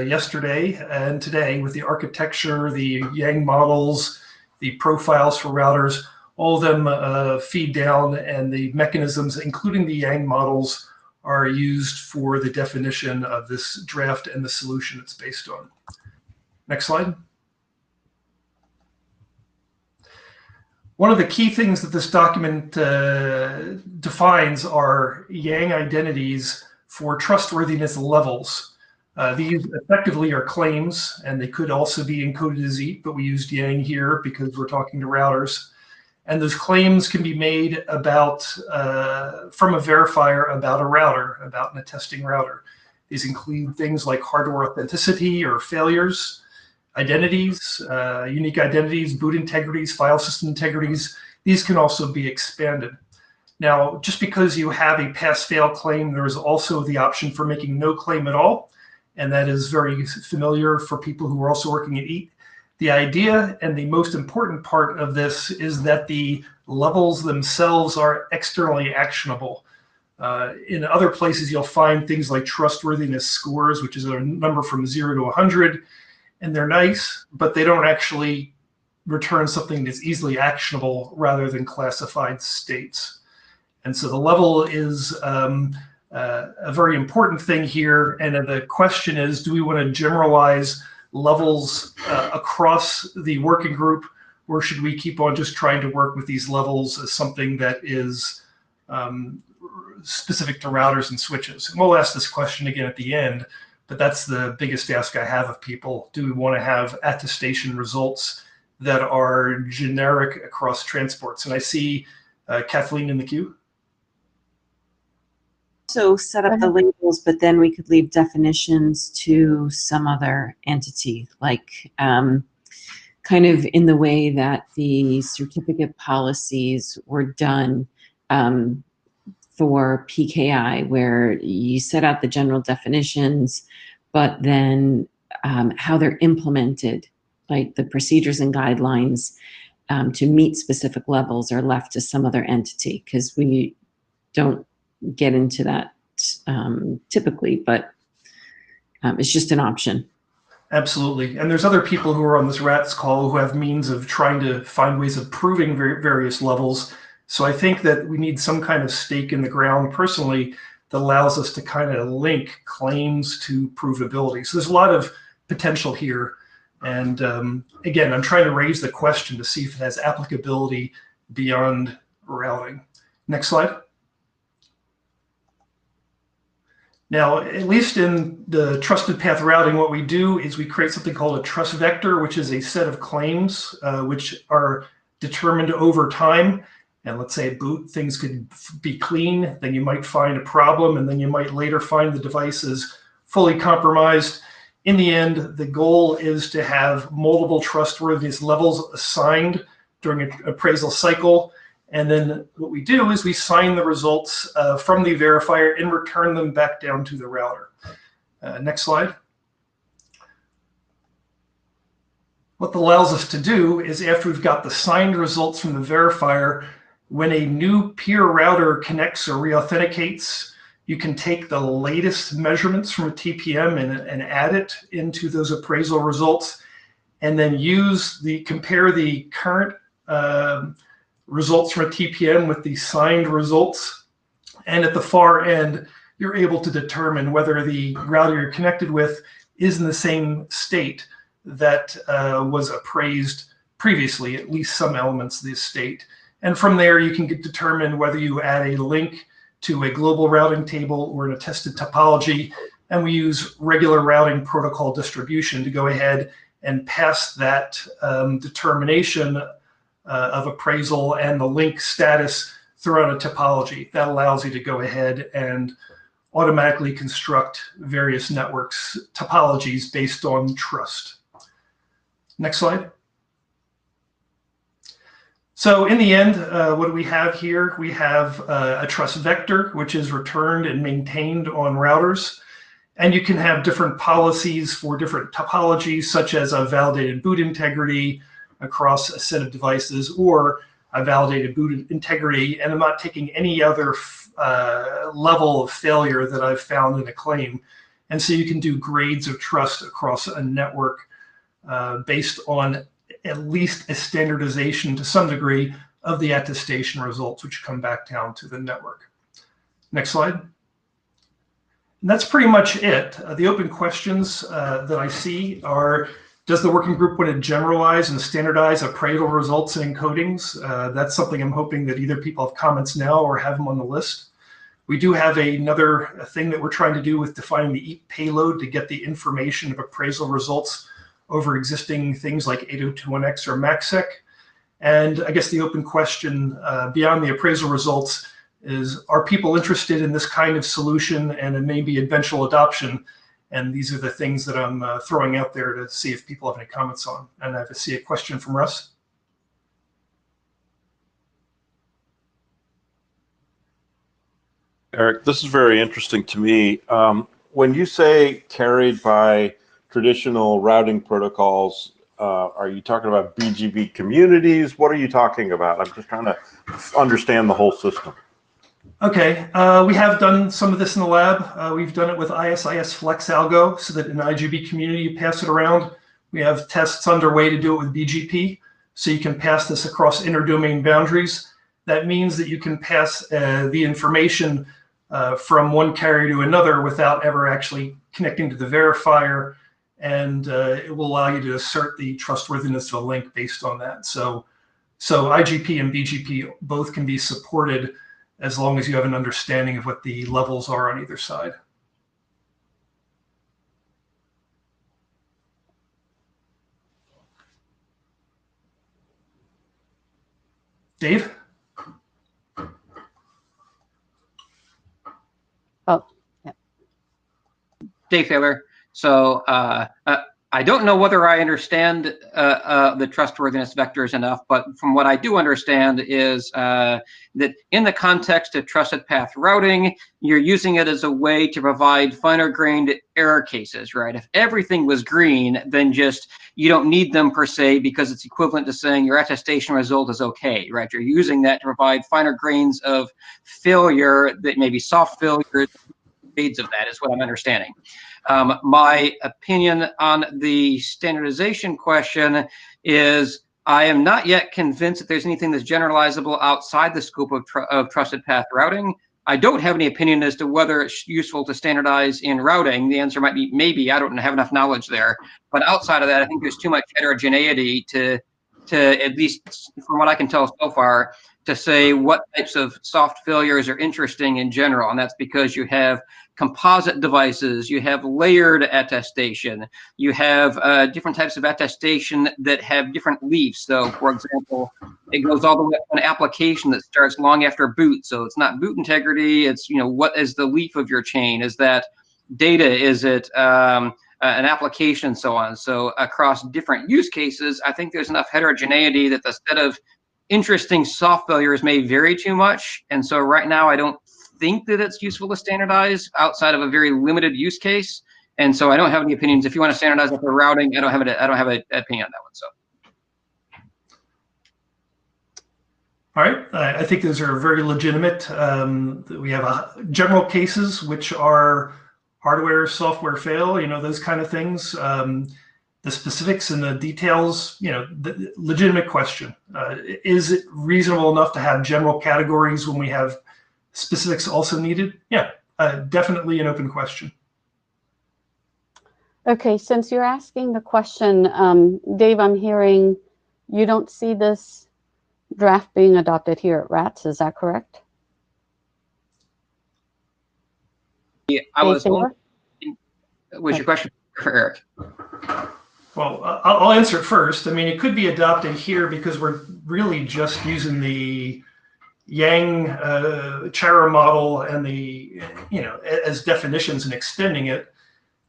yesterday and today with the architecture, the Yang models, the profiles for routers. All of them feed down, and the mechanisms, including the Yang models, are used for the definition of this draft and the solution it's based on. Next slide. One of the key things that this document defines are Yang identities for trustworthiness levels. These effectively are claims, and they could also be encoded as EAT, but we used Yang here because we're talking to routers. And those claims can be made about from a verifier about a router, about an attesting router. These include things like hardware authenticity or failures, identities, unique identities, boot integrities, file system integrities. These can also be expanded. Now, just because you have a pass-fail claim, there is also the option for making no claim at all, and that is very familiar for people who are also working at EAT. The idea and the most important part of this is that the levels themselves are externally actionable. In other places, you'll find things like trustworthiness scores, which is a number from 0 to 100, and they're nice, but they don't actually returns something that's easily actionable rather than classified states. And so the level is a very important thing here. And the question is, do we want to generalize levels across the working group, or should we keep on just trying to work with these levels as something that is specific to routers and switches? And we'll ask this question again at the end, but that's the biggest ask I have of people. Do we want to have attestation results that are generic across transports? And I see Kathleen in the queue. So set up the labels, but then we could leave definitions to some other entity, like kind of in the way that the certificate policies were done for PKI, where you set out the general definitions, but then how they're implemented, like the procedures and guidelines to meet specific levels, are left to some other entity, because we don't get into that typically, but it's just an option. Absolutely. And there's other people who are on this RATS call who have means of trying to find ways of proving various levels. So I think that we need some kind of stake in the ground personally that allows us to kind of link claims to provability. So there's a lot of potential here. And again, I'm trying to raise the question to see if it has applicability beyond routing. Next slide. Now, at least in the trusted path routing, what we do is we create something called a trust vector, which is a set of claims which are determined over time. And let's say at boot, things could be clean, then you might find a problem, and then you might later find the device is fully compromised. In the end, the goal is to have multiple trustworthiness levels assigned during an appraisal cycle. And then what we do is we sign the results from the verifier and return them back down to the router. Next slide. What that allows us to do is, after we've got the signed results from the verifier, when a new peer router connects or reauthenticates, you can take the latest measurements from a TPM and add it into those appraisal results, and then compare the current results from a TPM with the signed results. And at the far end, you're able to determine whether the router you're connected with is in the same state that was appraised previously, at least some elements of this state. And from there, you can determine whether you add a link to a global routing table or an attested topology. And we use regular routing protocol distribution to go ahead and pass that determination of appraisal and the link status throughout a topology. That allows you to go ahead and automatically construct various networks topologies based on trust. Next slide. So in the end, what do we have here? We have a trust vector, which is returned and maintained on routers. And you can have different policies for different topologies, such as a validated boot integrity across a set of devices, or a validated boot integrity. And I'm not taking any other level of failure that I've found in a claim. And so you can do grades of trust across a network based on at least a standardization to some degree of the attestation results, which come back down to the network. Next slide. And that's pretty much it. The open questions that I see are, does the working group want to generalize and standardize appraisal results and encodings? That's something I'm hoping that either people have comments now or have them on the list. We do have another thing that we're trying to do with defining the EAT payload to get the information of appraisal results over existing things like 802.1x or MACsec. And I guess the open question beyond the appraisal results is, are people interested in this kind of solution and maybe eventual adoption? And these are the things that I'm throwing out there to see if people have any comments on. And I see a question from Russ. Eric, this is very interesting to me. When you say carried by traditional routing protocols, are you talking about BGP communities? What are you talking about? I'm just trying to understand the whole system. Okay, we have done some of this in the lab. We've done it with ISIS Flex Algo, so that in the IGB community you pass it around. We have tests underway to do it with BGP. so you can pass this across interdomain boundaries. That means that you can pass the information from one carrier to another without ever actually connecting to the verifier, and it will allow you to assert the trustworthiness of a link based on that. So IGP and BGP both can be supported as long as you have an understanding of what the levels are on either side. Dave? Oh, yeah. Dave Taylor. So I don't know whether I understand the trustworthiness vectors enough, but from what I do understand is that in the context of trusted path routing, you're using it as a way to provide finer grained error cases, right? If everything was green, then just you don't need them per se, because it's equivalent to saying your attestation result is okay, right? You're using that to provide finer grains of failure that may be soft failure. Of that is what I'm understanding. My opinion on the standardization question is I am not yet convinced that there's anything that's generalizable outside the scope of trusted path routing. I don't have any opinion as to whether it's useful to standardize in routing. The answer might be maybe. I don't have enough knowledge there. But outside of that, I think there's too much heterogeneity to at least from what I can tell so far, to say what types of soft failures are interesting in general. And that's because you have composite devices, you have layered attestation, you have different types of attestation that have different leafs. So for example, it goes all the way up to an application that starts long after boot. So it's not boot integrity, it's, you know, what is the leaf of your chain? Is that data? Is it an application and so on? So across different use cases, I think there's enough heterogeneity that the set of interesting soft failures may vary too much. And so right now, I don't think that it's useful to standardize outside of a very limited use case. And so I don't have any opinions. If you want to standardize it for routing, I don't have an opinion on that one. So. All right, I think those are very legitimate. We have general cases, which are hardware, software fail, you know, those kind of things. The specifics and the details, you know, the legitimate question. Is it reasonable enough to have general categories when we have specifics also needed? Yeah, definitely an open question. Okay, since you're asking the question, Dave, I'm hearing you don't see this draft being adopted here at RATS, is that correct? Yeah, was your question for Eric? Well, I'll answer it first. I mean, it could be adopted here because we're really just using the Yang Chara model and the, you know, as definitions and extending it.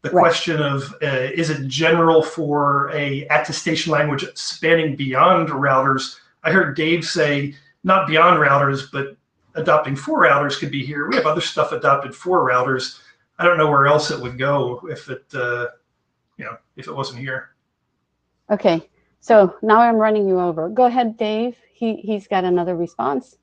The question of is it general for a attestation language spanning beyond routers? I heard Dave say not beyond routers, but adopting for routers could be here. We have other stuff adopted for routers. I don't know where else it would go if it, you know, if it wasn't here. Okay, so now I'm running you over. Go ahead, Dave. He's got another response.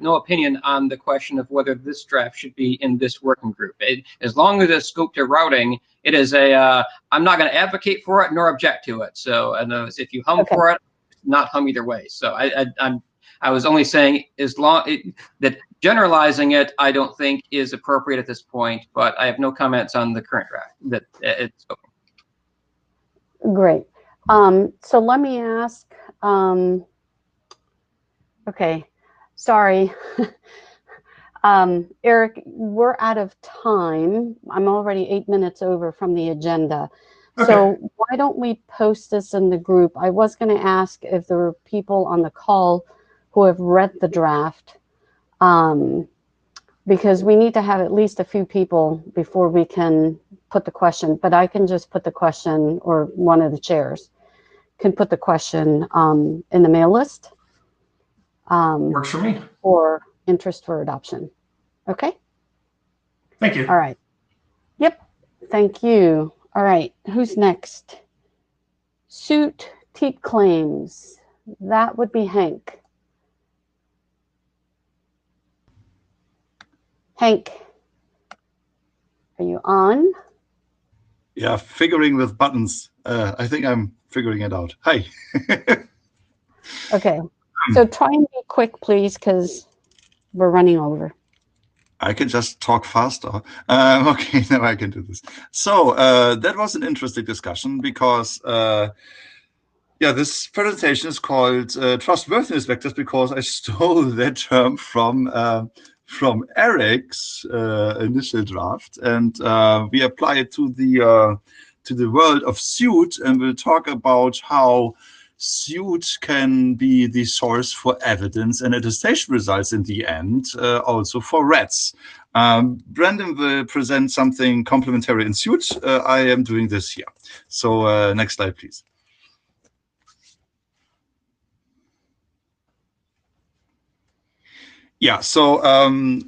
No opinion on the question of whether this draft should be in this working group. As long as it's scoped to routing, it is a, I'm not going to advocate for it nor object to it. So if you hum for it, not hum either way. So I was only saying as long that generalizing it, I don't think is appropriate at this point, but I have no comments on the current draft that it's open. Great. So let me ask, okay, sorry. Eric, we're out of time. I'm already 8 minutes over from the agenda. Okay. So why don't we post this in the group? I was going to ask if there were people on the call who have read the draft, because we need to have at least a few people before we can put the question, but I can just put the question, or one of the chairs can put the question in the mail list. Works for me. Or interest for adoption. Okay? Thank you. All right. Yep. Thank you. All right. Who's next? Suit TEEP claims. That would be Hank. Hank, are you on? Yeah, figuring with buttons. I think I'm figuring it out. Hi. Okay, so try and be quick, please, because we're running over. I can just talk faster. Okay, now I can do this. So that was an interesting discussion because, yeah, this presentation is called Trustworthiness Vectors because I stole that term from Eric's initial draft, and we apply it to the world of suit, and we'll talk about how suit can be the source for evidence and attestation results in the end, also for RATs. Brandon will present something complementary in suit. I am doing this here. So next slide, please. Yeah, so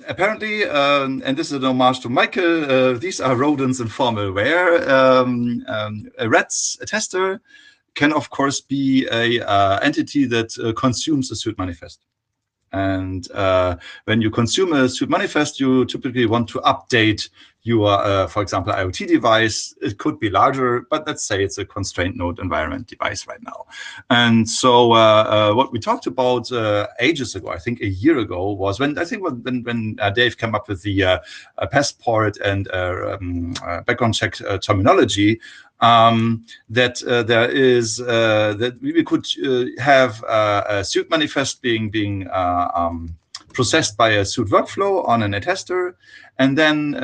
apparently, and this is an homage to Michael, these are rodents in formal wear. A RATS attester can, of course, be a entity that consumes a suit manifest. And when you consume a suit manifest, you typically want to update your, for example, IoT device. It could be larger, but let's say it's a constraint node environment device right now. And so what we talked about ages ago, I think a year ago, was when Dave came up with the passport and background check terminology. That there is that we could have a suit manifest being processed by a suit workflow on an attester, and then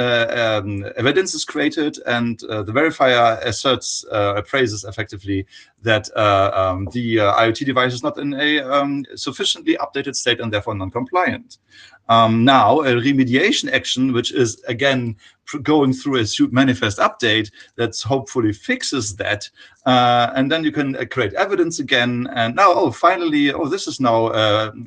evidence is created, and the verifier asserts, appraises effectively that the IoT device is not in a sufficiently updated state and therefore non-compliant. Now, a remediation action, which is again going through a suit manifest update that hopefully fixes that, and then you can create evidence again. And now, finally, this is now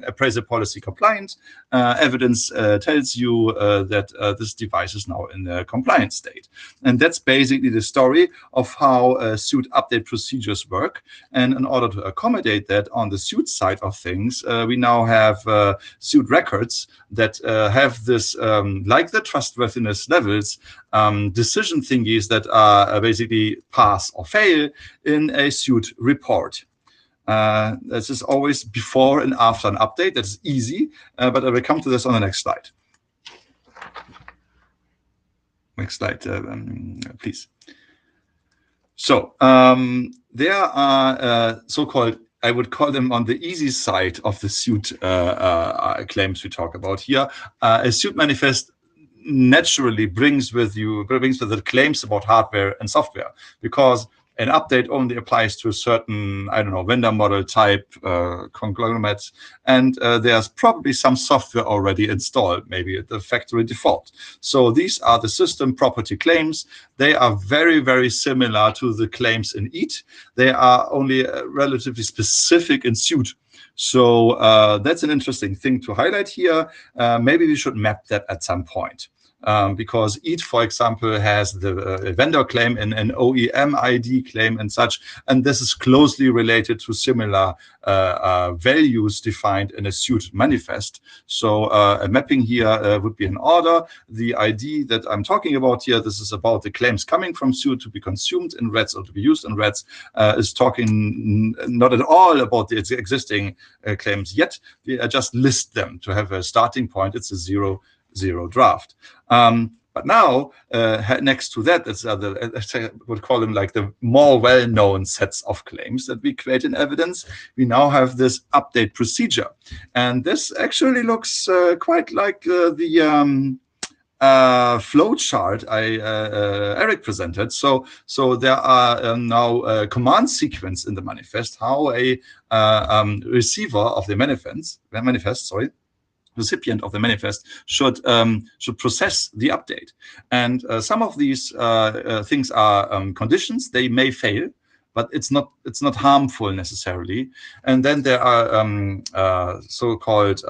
appraiser policy compliant. Evidence tells you that this device is now in a compliant state. And that's basically the story of how suit update procedures work. And in order to accommodate that on the suit side of things, we now have suit records that have this, like the trustworthiness levels, decision thingies that are basically pass or fail in a suit report. This is always before and after an update. That's easy, but I will come to this on the next slide. Next slide, please. So there are so-called, I would call them on the easy side of the suit claims we talk about here. A suit manifest naturally brings with it claims about hardware and software, because an update only applies to a certain, I don't know, vendor model type, conglomerate, and there's probably some software already installed, maybe at the factory default. So these are the system property claims. They are very, very similar to the claims in EAT. They are only relatively specific in suit. So that's an interesting thing to highlight here. Maybe we should map that at some point. Because EAT, for example, has the vendor claim and an OEM ID claim and such, and this is closely related to similar values defined in a suit manifest. So a mapping here would be in order. The ID that I'm talking about here, this is about the claims coming from suit to be consumed in RATs or to be used in RATs, is talking not at all about the existing claims yet. We just list them to have a starting point. It's a zero draft. But now, next to that, I would call them like the more well-known sets of claims that we create in evidence. We now have this update procedure. And this actually looks quite like the flow chart Eric presented. So there are now a command sequence in the manifest, how a receiver of the recipient of the manifest should process the update. And some of these things are conditions. They may fail, but it's not harmful necessarily. And then there are so-called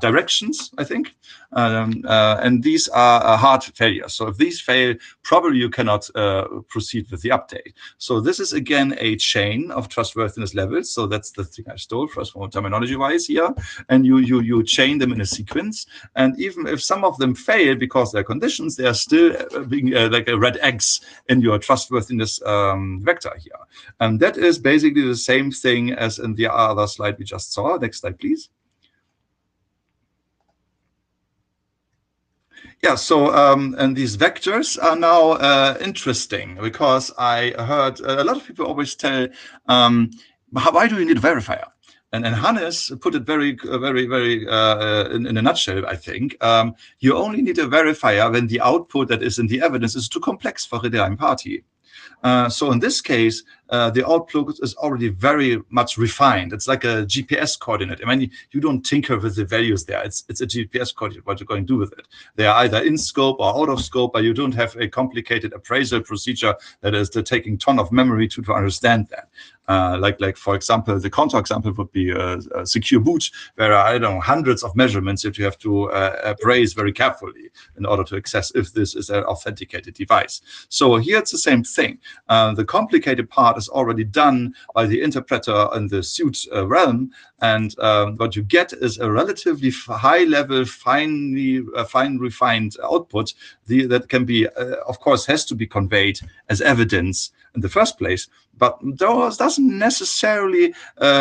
directions, I think, and these are hard failures. So if these fail, probably you cannot proceed with the update. So this is again a chain of trustworthiness levels. So that's the thing I stole first from terminology-wise here, and you chain them in a sequence. And even if some of them fail because they're conditions, they are still being like a red X in your trustworthiness vector here. And that is basically the same thing as in the other slide we just saw. Next slide, please. Yeah, so and these vectors are now interesting because I heard a lot of people always tell, why do you need a verifier? And Hannes put it very in a nutshell, I think. You only need a verifier when the output that is in the evidence is too complex for a relying party. So in this case, the output is already very much refined. It's like a GPS coordinate. I mean, you don't tinker with the values there. It's a GPS coordinate, what you're going to do with it. They are either in scope or out of scope, but you don't have a complicated appraisal procedure that is taking ton of memory to understand that. Like for example, the counterexample would be a secure boot, where I don't know, hundreds of measurements that you have to appraise very carefully in order to access if this is an authenticated device. So here it's the same thing. The complicated part is already done by the interpreter in the suit realm, and what you get is a relatively high-level, fine refined output that can be, of course, has to be conveyed as evidence in the first place, but those doesn't necessarily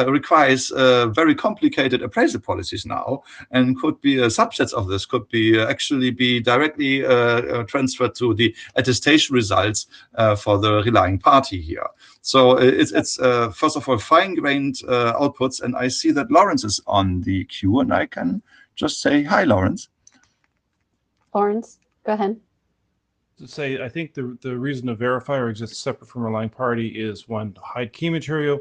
requires very complicated appraisal policies now, and could be subsets of this could be actually be directly transferred to the attestation results for the relying party here. So it's first of all fine-grained outputs, and I see that Lawrence is on the queue, and I can just say hi, Lawrence. Lawrence, go ahead. To say, I think the reason a verifier exists separate from relying party is, one, to hide key material,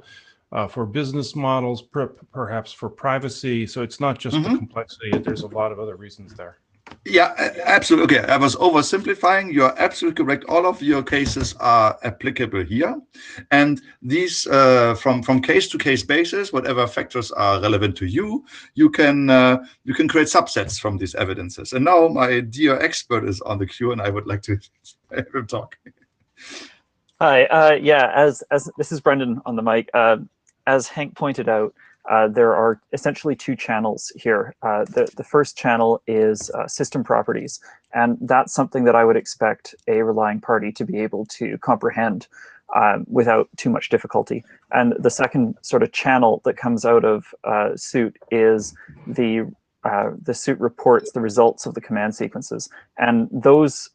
for business models, perhaps for privacy. So it's not just the complexity. There's a lot of other reasons there. Yeah, absolutely. Okay, I was oversimplifying. You're absolutely correct. All of your cases are applicable here, and these from case to case basis, whatever factors are relevant to you, you can create subsets from these evidences. And now my dear expert is on the queue, and I would like to have him talk. Hi. Yeah. As this is Brendan on the mic. As Hank pointed out, there are essentially two channels here. The first channel is system properties, and that's something that I would expect a relying party to be able to comprehend without too much difficulty. And the second sort of channel that comes out of suit is the suit reports the results of the command sequences, and those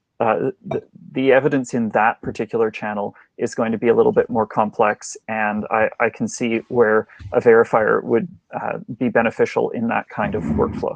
the evidence in that particular channel is going to be a little bit more complex, and I can see where a verifier would be beneficial in that kind of workflow.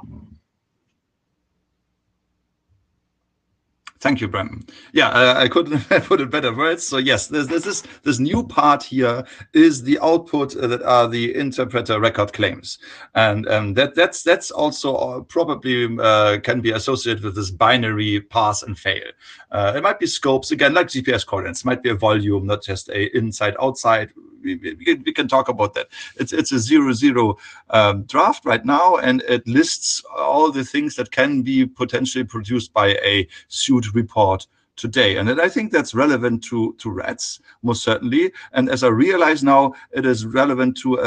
Thank you, Brendan. Yeah, I couldn't put it better words. So yes, this new part here is the output that are the interpreter record claims, and that's also probably can be associated with this binary pass and fail. It might be scopes again, like GPS coordinates. It might be a volume, not just a inside outside. We can talk about that. It's a 0-0 draft right now, and it lists all the things that can be potentially produced by a suit report today. And I think that's relevant to RATS, most certainly. And as I realize now, it is relevant to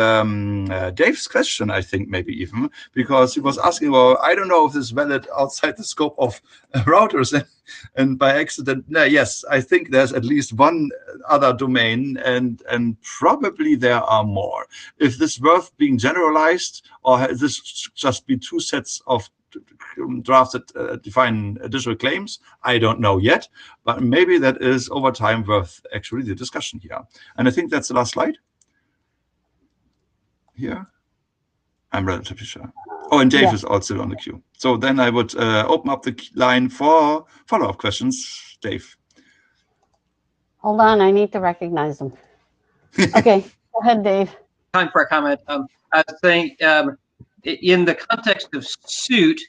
Dave's question, I think, maybe even, because he was asking, well, I don't know if this is valid outside the scope of routers. And by accident, yes, I think there's at least one other domain, and probably there are more. If this is worth being generalized, or has this just be two sets of drafts that define additional claims, I don't know yet, but maybe that is over time worth actually the discussion here. And I think that's the last slide here. I'm relatively sure. Oh, and Dave is also on the queue. So then I would open up the line for follow-up questions. Dave. Hold on, I need to recognize them. Okay, go ahead, Dave. Time for a comment. I was saying, in the context of suit,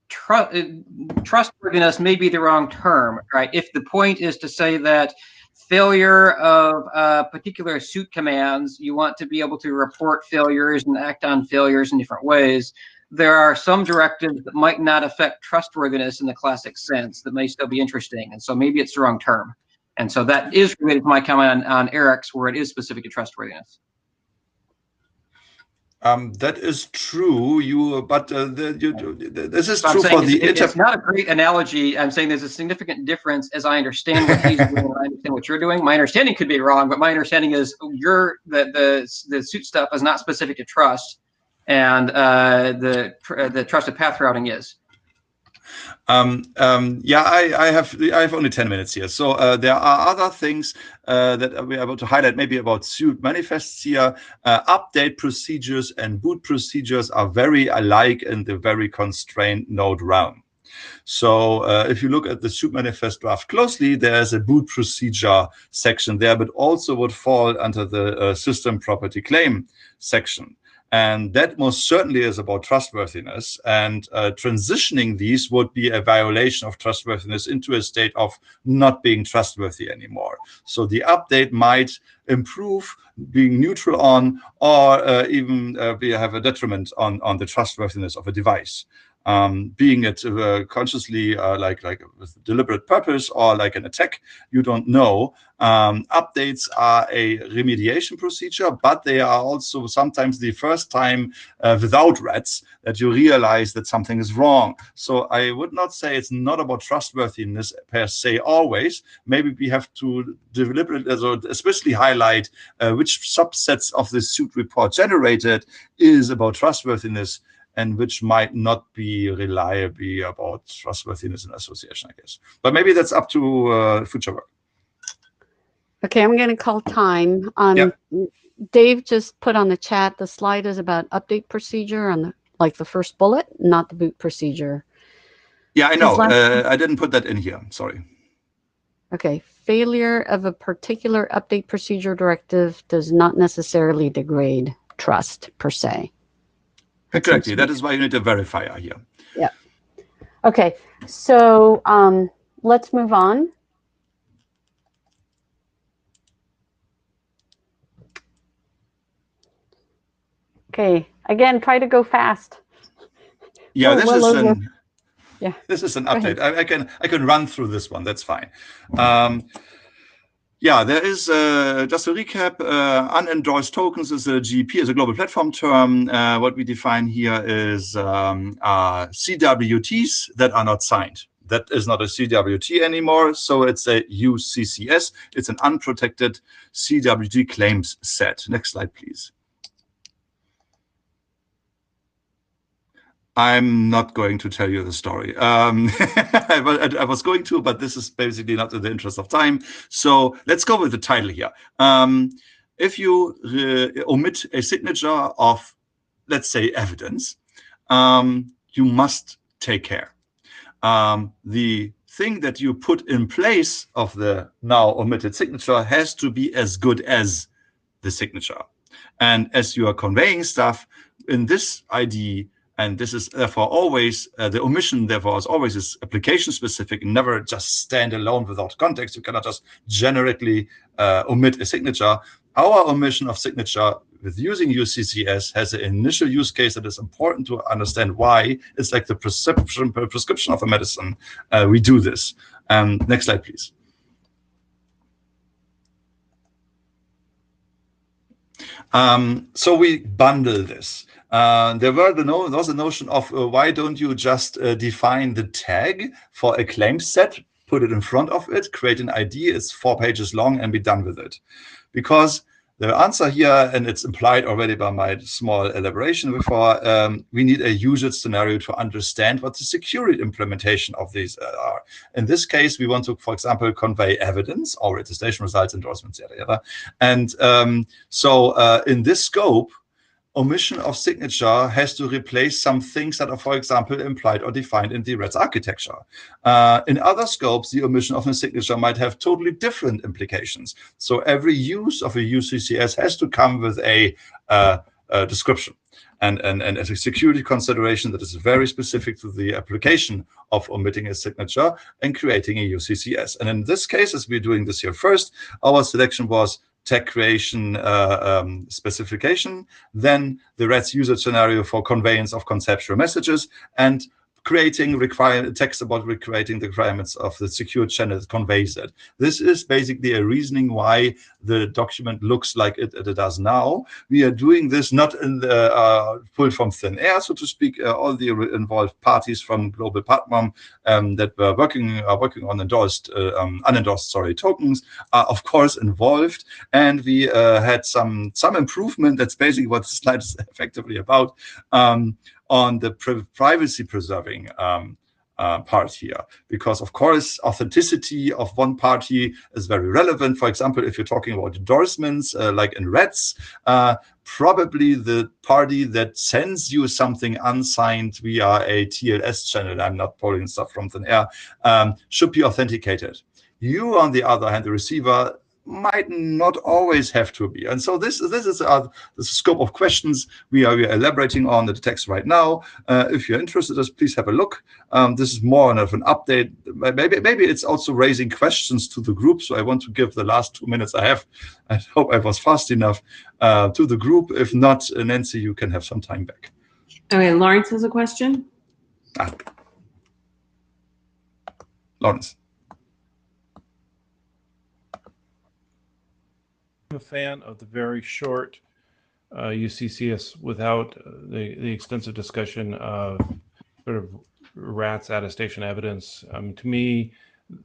trustworthiness may be the wrong term, right? If the point is to say that failure of particular suit commands, you want to be able to report failures and act on failures in different ways, there are some directives that might not affect trustworthiness in the classic sense that may still be interesting. And so maybe it's the wrong term. And so that is related to my comment on Eric's, where it is specific to trustworthiness. That is true. This is So I'm true saying for the it's not a great analogy. I'm saying there's a significant difference as I understand what he's doing and I understand what you're doing. My understanding could be wrong, but my understanding is the suit stuff is not specific to trust, and the trusted path routing is. Yeah, I have only 10 minutes here. So there are other things that we are about to highlight, maybe about suit manifests here. Update procedures and boot procedures are very alike in the very constrained node realm. So if you look at the suit manifest draft closely, there's a boot procedure section there, but also would fall under the system property claim section. And that most certainly is about trustworthiness. And transitioning these would be a violation of trustworthiness into a state of not being trustworthy anymore. So the update might improve being neutral on, or even have a detriment on the trustworthiness of a device. Being it consciously like with deliberate purpose or like an attack, you don't know. Updates are a remediation procedure, but they are also sometimes the first time without rats that you realize that something is wrong. So I would not say it's not about trustworthiness per se always. Maybe we have to deliberately, especially highlight which subsets of the suit report generated is about trustworthiness, and which might not be reliably about trustworthiness and association, I guess. But maybe that's up to future work. Okay, I'm going to call time. Yep. Dave just put on the chat, the slide is about update procedure on the first bullet, not the boot procedure. Yeah, I know. I didn't put that in here. Sorry. Okay, failure of a particular update procedure directive does not necessarily degrade trust per se. Correctly. That is why you need a verifier here. Yeah. Okay. So let's move on. Okay. Again, try to go fast. Yeah, this is an Go update. I can run through this one. That's fine. Yeah, there is, just to recap, unendorsed tokens is a GP, is a global platform term. What we define here is CWTs that are not signed. That is not a CWT anymore, so it's a UCCS. It's an unprotected CWT claims set. Next slide, please. I'm not going to tell you the story. I was going to, but this is basically not in the interest of time. So let's go with the title here. If you omit a signature of, let's say, evidence, you must take care. The thing that you put in place of the now omitted signature has to be as good as the signature. And as you are conveying stuff in this ID, and this is therefore always, the omission therefore is application specific, never just stand alone without context. You cannot just generically omit a signature. Our omission of signature with using UCCS has an initial use case that is important to understand why. It's like the prescription of a medicine. We do this. Next slide, please. So we bundle this. There was a notion of why don't you just define the tag for a claim set, put it in front of it, create an ID, it's 4 pages long, and be done with it. Because the answer here, and it's implied already by my small elaboration before, we need a usage scenario to understand what the security implementation of these are. In this case, we want to, for example, convey evidence or attestation results, endorsements, yada, yada. And so in this scope, omission of signature has to replace some things that are, for example, implied or defined in the RATS architecture. In other scopes, the omission of a signature might have totally different implications. So every use of a UCCS has to come with a description and a security consideration that is very specific to the application of omitting a signature and creating a UCCS. And in this case, as we're doing this here first, our selection was tag creation specification, then the RATS user scenario for conveyance of conceptual messages, and creating text about creating the requirements of the secure channel that conveys it. This is basically a reasoning why the document looks like it does now. We are doing this not in the pulled from thin air, so to speak. All the involved parties from Global Partners that were working on unendorsed tokens are of course involved, and we had some improvement. That's basically what the slide is effectively about. On the privacy preserving part here, because of course authenticity of one party is very relevant. For example, if you're talking about endorsements like in RATS, probably the party that sends you something unsigned via a TLS channel, I'm not pulling stuff from thin air, should be authenticated. You, on the other hand, the receiver, might not always have to be. And so this is the scope of questions we are elaborating on the text right now. If you're interested, please have a look. This is more of an update. Maybe it's also raising questions to the group. So I want to give the last 2 minutes I have. I hope I was fast enough to the group. If not, Nancy, you can have some time back. Okay, Lawrence has a question. Lawrence. I'm a fan of the very short UCCS without the extensive discussion of sort of RATS attestation evidence. To me,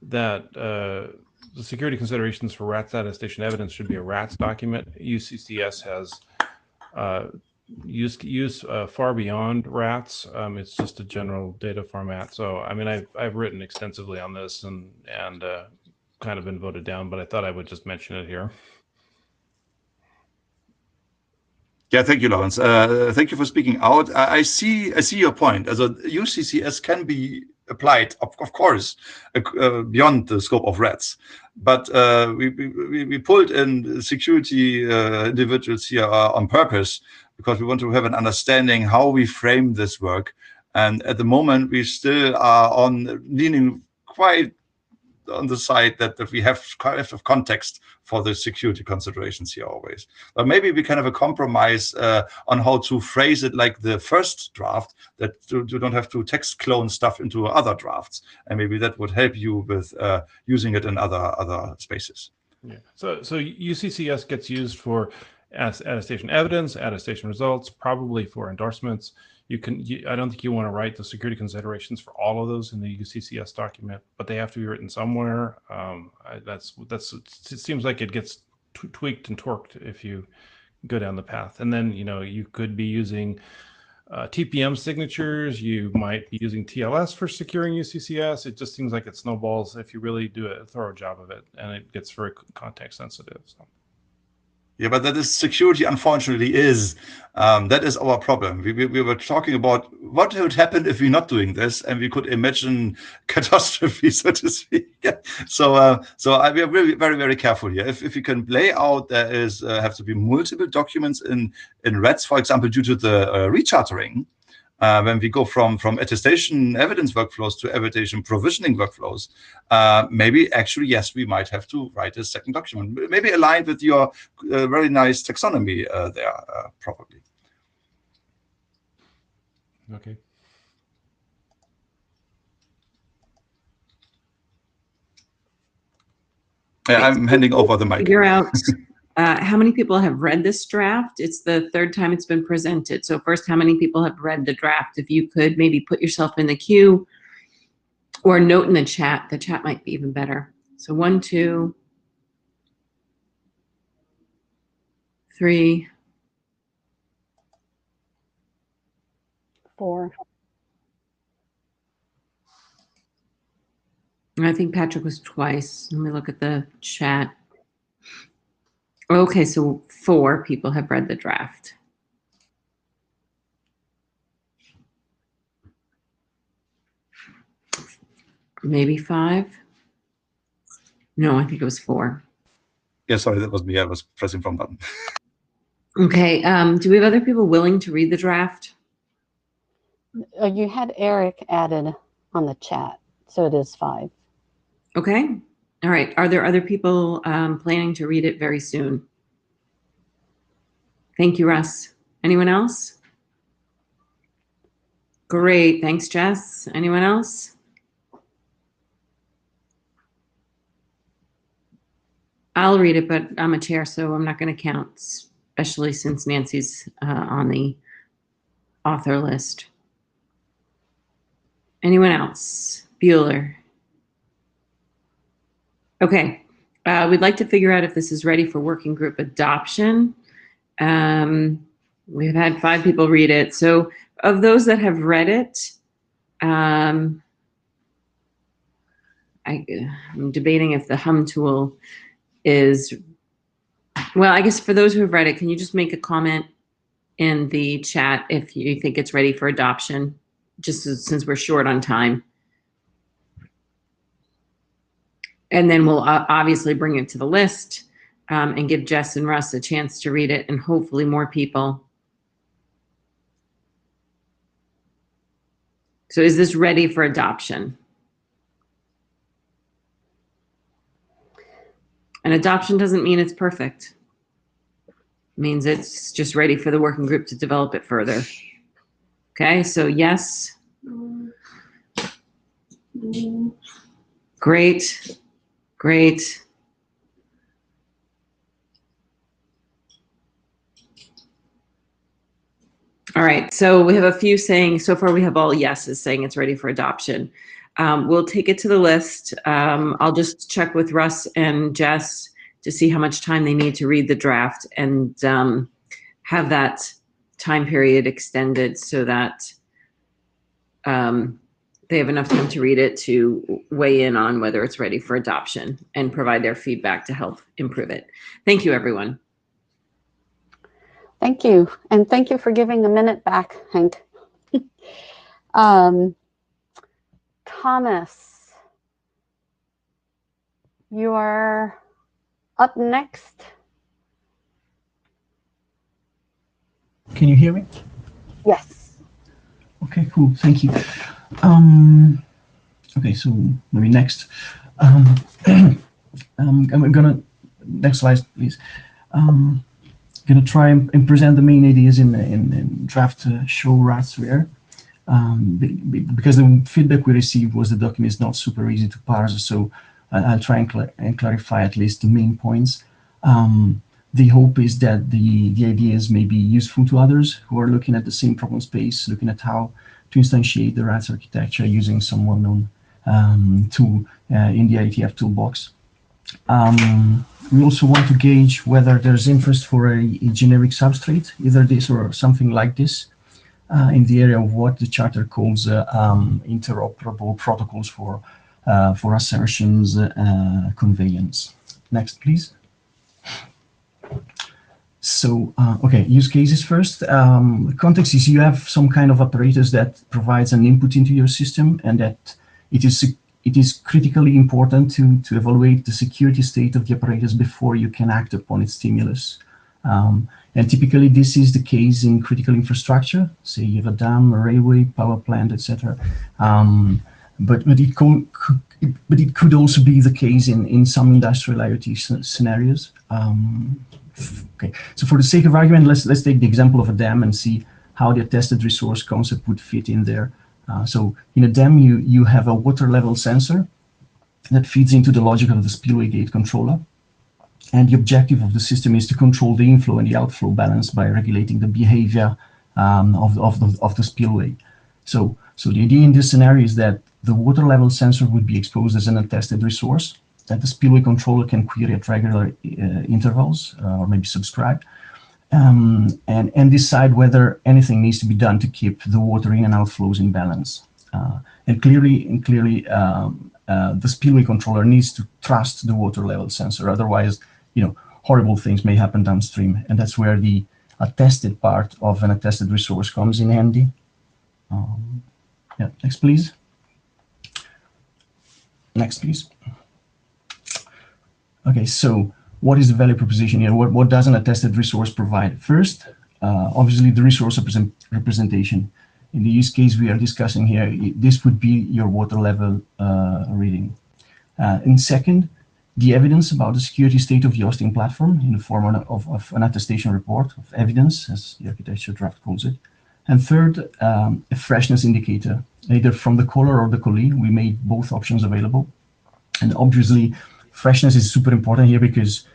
that the security considerations for RATS attestation evidence should be a RATS document. UCCS has use far beyond RATS. It's just a general data format. So I mean, I've written extensively on this and kind of been voted down, but I thought I would just mention it here. Yeah, thank you, Lawrence. Thank you for speaking out. I see your point. As a UCCS can be applied, of course, beyond the scope of RATS. But we pulled in security individuals here on purpose because we want to have an understanding how we frame this work. And at the moment, we still are leaning quite on the side that we have context for the security considerations here always. But maybe we can have a compromise on how to phrase it like the first draft, that you don't have to text clone stuff into other drafts. And maybe that would help you with using it in other spaces. Yeah. So UCCS gets used for attestation evidence, attestation results, probably for endorsements. I don't think you want to write the security considerations for all of those in the UCCS document, but they have to be written somewhere. It seems like it gets tweaked and torqued if you go down the path. And then, you could be using TPM signatures. You might be using TLS for securing UCCS. It just seems like it snowballs if you really do a thorough job of it, and it gets very context sensitive. So. Yeah, but that is security, unfortunately, is. That is our problem. We were talking about what would happen if we're not doing this, and we could imagine catastrophe, so to speak. So we are really very, very careful here. If you can lay out, there have to be multiple documents in RATS, for example, due to the rechartering. When we go from attestation evidence workflows to attestation provisioning workflows, maybe actually, yes, we might have to write a second document, maybe aligned with your very nice taxonomy there, probably. Okay. Yeah, I'm handing over the mic. Figure out how many people have read this draft. It's the third time it's been presented. So first, how many people have read the draft? If you could maybe put yourself in the queue or note in the chat might be even better. So 1, 2, 3, 4. I think Patrick was twice. Let me look at the chat. Okay, so 4 people have read the draft. Maybe 5? No, I think it was 4. Yeah, sorry, that was me. I was pressing from button. Okay, do we have other people willing to read the draft? You had Eric added on the chat, so it is 5. Okay, all right. Are there other people planning to read it very soon? Thank you, Russ. Anyone else? Great. Thanks, Jess. Anyone else? I'll read it, but I'm a chair, so I'm not going to count, especially since Nancy's on the author list. Anyone else? Bueller. Okay. We'd like to figure out if this is ready for working group adoption. We've had 5 people read it. So of those that have read it, I'm debating if the hum tool is, well, I guess for those who have read it, can you just make a comment in the chat if you think it's ready for adoption, just since we're short on time. And then we'll obviously bring it to the list and give Jess and Russ a chance to read it, and hopefully more people. So is this ready for adoption? And adoption doesn't mean it's perfect. It means it's just ready for the working group to develop it further. Okay, so yes. Great, great. All right, so we have a few saying, so far we have all yeses saying it's ready for adoption. We'll take it to the list. I'll just check with Russ and Jess to see how much time they need to read the draft, and have that time period extended so that they have enough time to read it to weigh in on whether it's ready for adoption and provide their feedback to help improve it. Thank you, everyone. Thank you. And thank you for giving a minute back, Hank. Thomas, you are up next. Can you hear me? Yes. Okay, cool. Thank you. Okay, so maybe next. I'm gonna, next slide, please. Gonna try and present the main ideas in draft show rats where, because the feedback we received was the document is not super easy to parse, so I'll try and clarify at least the main points. The hope is that the ideas may be useful to others who are looking at the same problem space, looking at how to instantiate the RATS architecture using some well-known tool in the IETF toolbox. We also want to gauge whether there's interest for a generic substrate, either this or something like this, in the area of what the charter calls interoperable protocols for assertions conveyance. Next, please. So, okay, use cases first. Context is you have some kind of apparatus that provides an input into your system, and that it is critically important to evaluate the security state of the apparatus before you can act upon its stimulus. And typically this is the case in critical infrastructure, say you have a dam, a railway, power plant, etc. But it could also be the case in some industrial IoT scenarios. Okay, so for the sake of argument, let's take the example of a dam and see how the attested resource concept would fit in there. So in a dam, you have a water level sensor that feeds into the logic of the spillway gate controller. And the objective of the system is to control the inflow and the outflow balance by regulating the behavior of the spillway. So the idea in this scenario is that the water level sensor would be exposed as an attested resource that the spillway controller can query at regular intervals or maybe subscribe. And decide whether anything needs to be done to keep the water in and outflows in balance. And clearly, the spillway controller needs to trust the water level sensor. Otherwise, horrible things may happen downstream. And that's where the attested part of an attested resource comes in handy. Yeah, next, please. Next, please. Okay, so what is the value proposition here? What does an attested resource provide? First, obviously the resource representation. In the use case we are discussing here, this would be your water level reading. And second, the evidence about the security state of the hosting platform in the form of an attestation report of evidence, as the architecture draft calls it. And third, a freshness indicator, either from the caller or the callee. We made both options available. And obviously, freshness is super important here because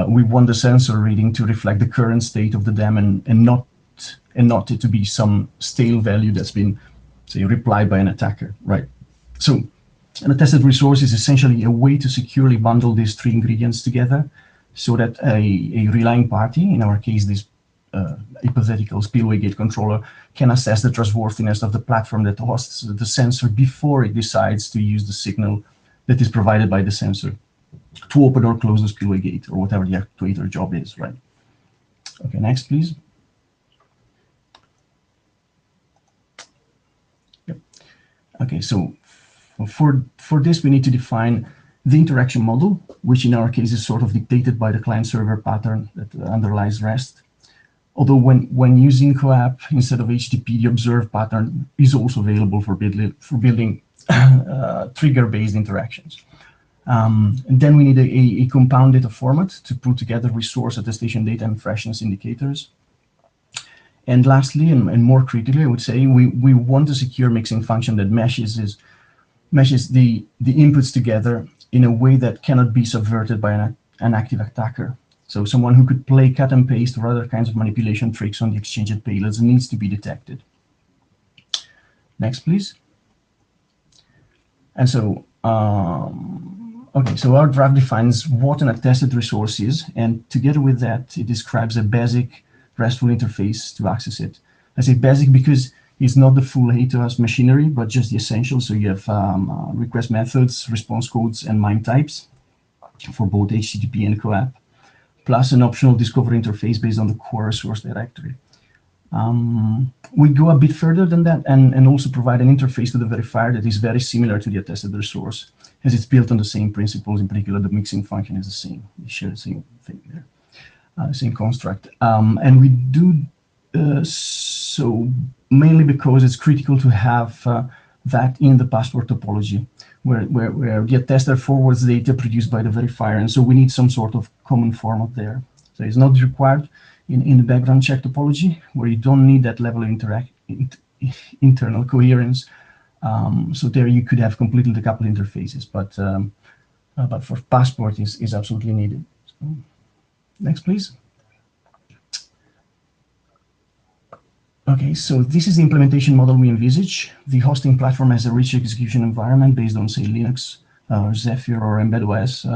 we want the sensor reading to reflect the current state of the dam and not it to be some stale value that's been, say, replied by an attacker, right? So an attested resource is essentially a way to securely bundle these three ingredients together so that a relying party, in our case, this hypothetical spillway gate controller, can assess the trustworthiness of the platform that hosts the sensor before it decides to use the signal that is provided by the sensor to open or close the spillway gate or whatever the actuator job is, right? Okay, next, please. Yep. Okay, so for this, we need to define the interaction model, which in our case is sort of dictated by the client-server pattern that underlies REST. Although when using CoAP instead of HTTP, the observed pattern is also available for building trigger-based interactions. And then we need a compound data format to put together resource attestation data and freshness indicators. And lastly, and more critically, I would say, we want a secure mixing function that meshes the inputs together in a way that cannot be subverted by an active attacker. So someone who could play cut and paste or other kinds of manipulation tricks on the exchanged payloads needs to be detected. Next, please. And so, okay, so our draft defines what an attested resource is, and together with that, it describes a basic RESTful interface to access it. I say basic because it's not the full HTTP machinery, but just the essentials. So you have request methods, response codes, and MIME types for both HTTP and CoAP, plus an optional discover interface based on the core resource directory. We go a bit further than that and also provide an interface to the verifier that is very similar to the attested resource, as it's built on the same principles. In particular, the mixing function is the same. We share the same thing there, same construct. And we do so mainly because it's critical to have that in the passport topology, where the attester forwards data produced by the verifier. And so we need some sort of common format there. So it's not required in the background check topology, where you don't need that level of internal coherence. So there you could have completely decoupled interfaces, but for passport is absolutely needed. So, next, please. Okay, so this is the implementation model we envisage. The hosting platform has a rich execution environment based on, say, Linux, Zephyr, or EmbedOS,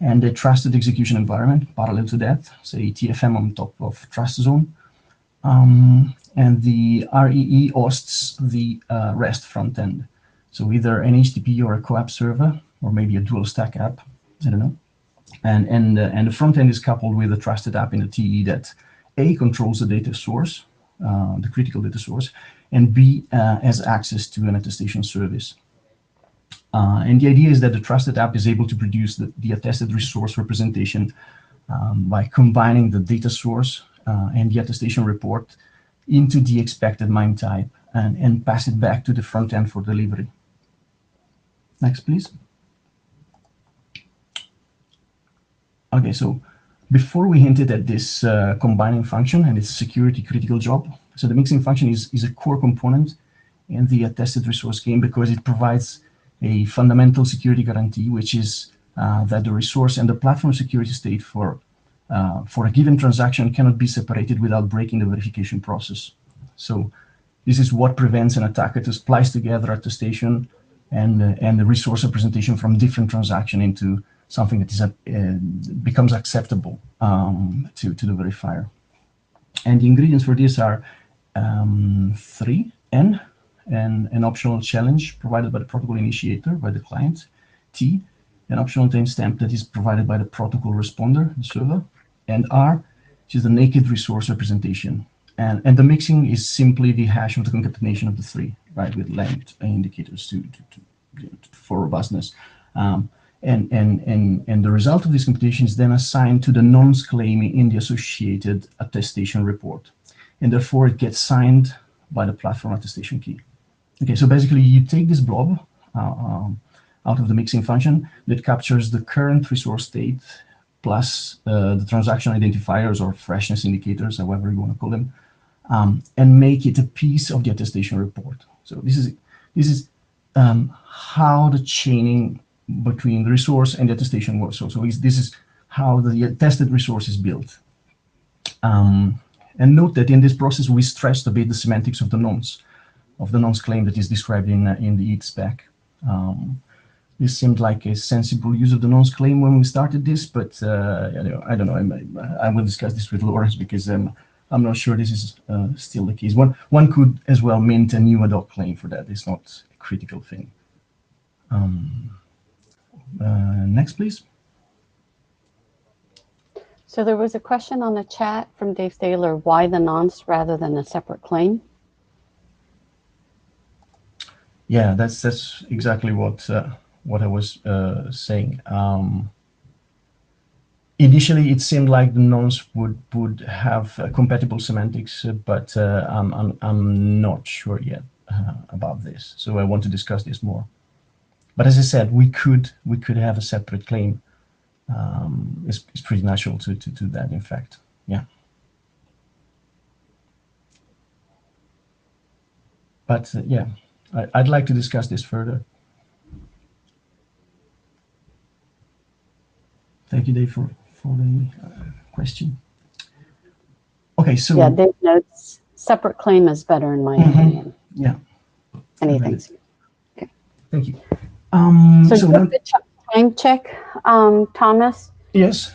and a trusted execution environment parallel to that, say TFM on top of TrustZone. And the REE hosts the REST front end. So either an HTTP or a CoAP server, or maybe a dual stack app, I don't know. And the front end is coupled with a trusted app in the TE that A, controls the data source, the critical data source, and B, has access to an attestation service. And the idea is that the trusted app is able to produce the attested resource representation by combining the data source and the attestation report into the expected MIME type and pass it back to the front end for delivery. Next, please. Okay, so before we hinted at this combining function and its security critical job, so the mixing function is a core component in the attested resource game because it provides a fundamental security guarantee, which is that the resource and the platform security state for a given transaction cannot be separated without breaking the verification process. So this is what prevents an attacker to splice together attestation and the resource representation from different transactions into something that is becomes acceptable to the verifier. And the ingredients for this are 3, N, and an optional challenge provided by the protocol initiator, by the client, T, an optional timestamp that is provided by the protocol responder, the server, and R, which is the naked resource representation. And the mixing is simply the hash of the concatenation of the 3, right, with length indicators for robustness. And the result of this computation is then assigned to the nonce claim in the associated attestation report. And therefore, it gets signed by the platform attestation key. Okay, so basically, you take this blob out of the mixing function that captures the current resource state plus the transaction identifiers or freshness indicators, however you want to call them, and make it a piece of the attestation report. So this is how the chaining between the resource and the attestation works. So this is how the attested resource is built. And note that in this process we stressed a bit the semantics of the nonce claim that is described in the EAT spec. This seemed like a sensible use of the nonce claim when we started this, but I don't know. I will discuss this with Lawrence because I'm not sure this is still the case. One could as well mint a new ad hoc claim for that. It's not a critical thing. Next, please. So there was a question on the chat from Dave Thaler, why the nonce rather than a separate claim? Yeah, that's exactly what I was saying. Initially, it seemed like the nonce would have compatible semantics, but I'm not sure yet about this. So I want to discuss this more. But as I said, we could have a separate claim. It's pretty natural to do that, in fact. Yeah. But yeah, I'd like to discuss this further. Thank you, Dave, for the question. Okay, so yeah, Dave notes separate claim is better in my opinion. Yeah. Anything. Okay. Thank you. So time check, Thomas. Yes.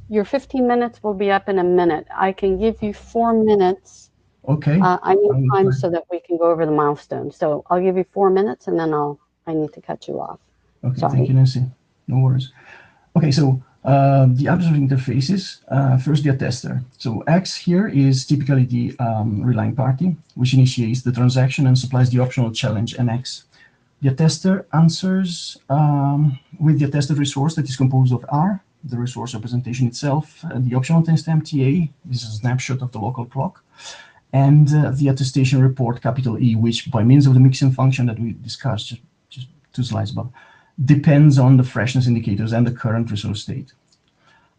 Your 15 minutes will be up in a minute. I can give you 4 minutes. Okay. I need time so that we can go over the milestones. So I'll give you 4 minutes and then I need to cut you off. Okay. Sorry. Thank you, Nancy. No worries. Okay, so the observer interfaces, first the attester. So X here is typically the relying party, which initiates the transaction and supplies the optional challenge NX. The attester answers with the attested resource that is composed of R, the resource representation itself, the optional timestamp TA, this is a snapshot of the local clock, and the attestation report, capital E, which by means of the mixing function that we discussed just 2 slides above, depends on the freshness indicators and the current resource state.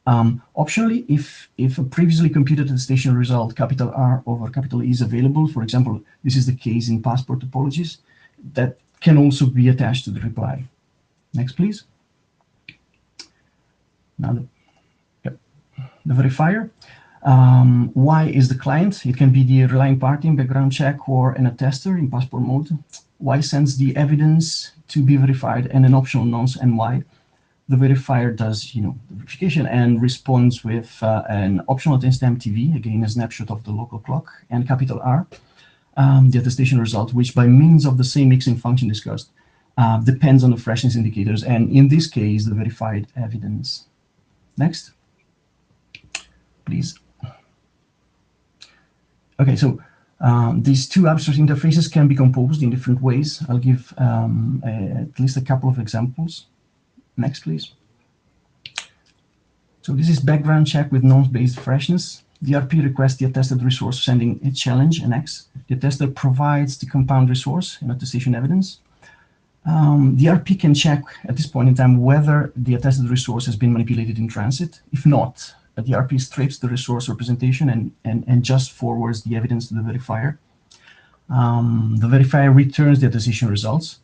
Optionally, if a previously computed attestation result, capital R over capital E, is available, for example, this is the case in passport topologies, that can also be attached to the reply. Next, please. Now, the verifier. Y is the client. It can be the relying party in background check or an attester in passport mode. Y sends the evidence to be verified and an optional nonce NY. The verifier does, the verification and responds with an optional timestamp TV, again a snapshot of the local clock, and capital R, the attestation result, which by means of the same mixing function discussed, depends on the freshness indicators, and in this case, the verified evidence. Next, please. Okay, so these 2 abstract interfaces can be composed in different ways. I'll give at least a couple of examples. Next, please. So this is background check with nonce-based freshness. The RP requests the attested resource sending a challenge, an X. The attester provides the compound resource and attestation evidence. The RP can check at this point in time whether the attested resource has been manipulated in transit. If not, the RP strips the resource representation and just forwards the evidence to the verifier. The verifier returns the attestation results,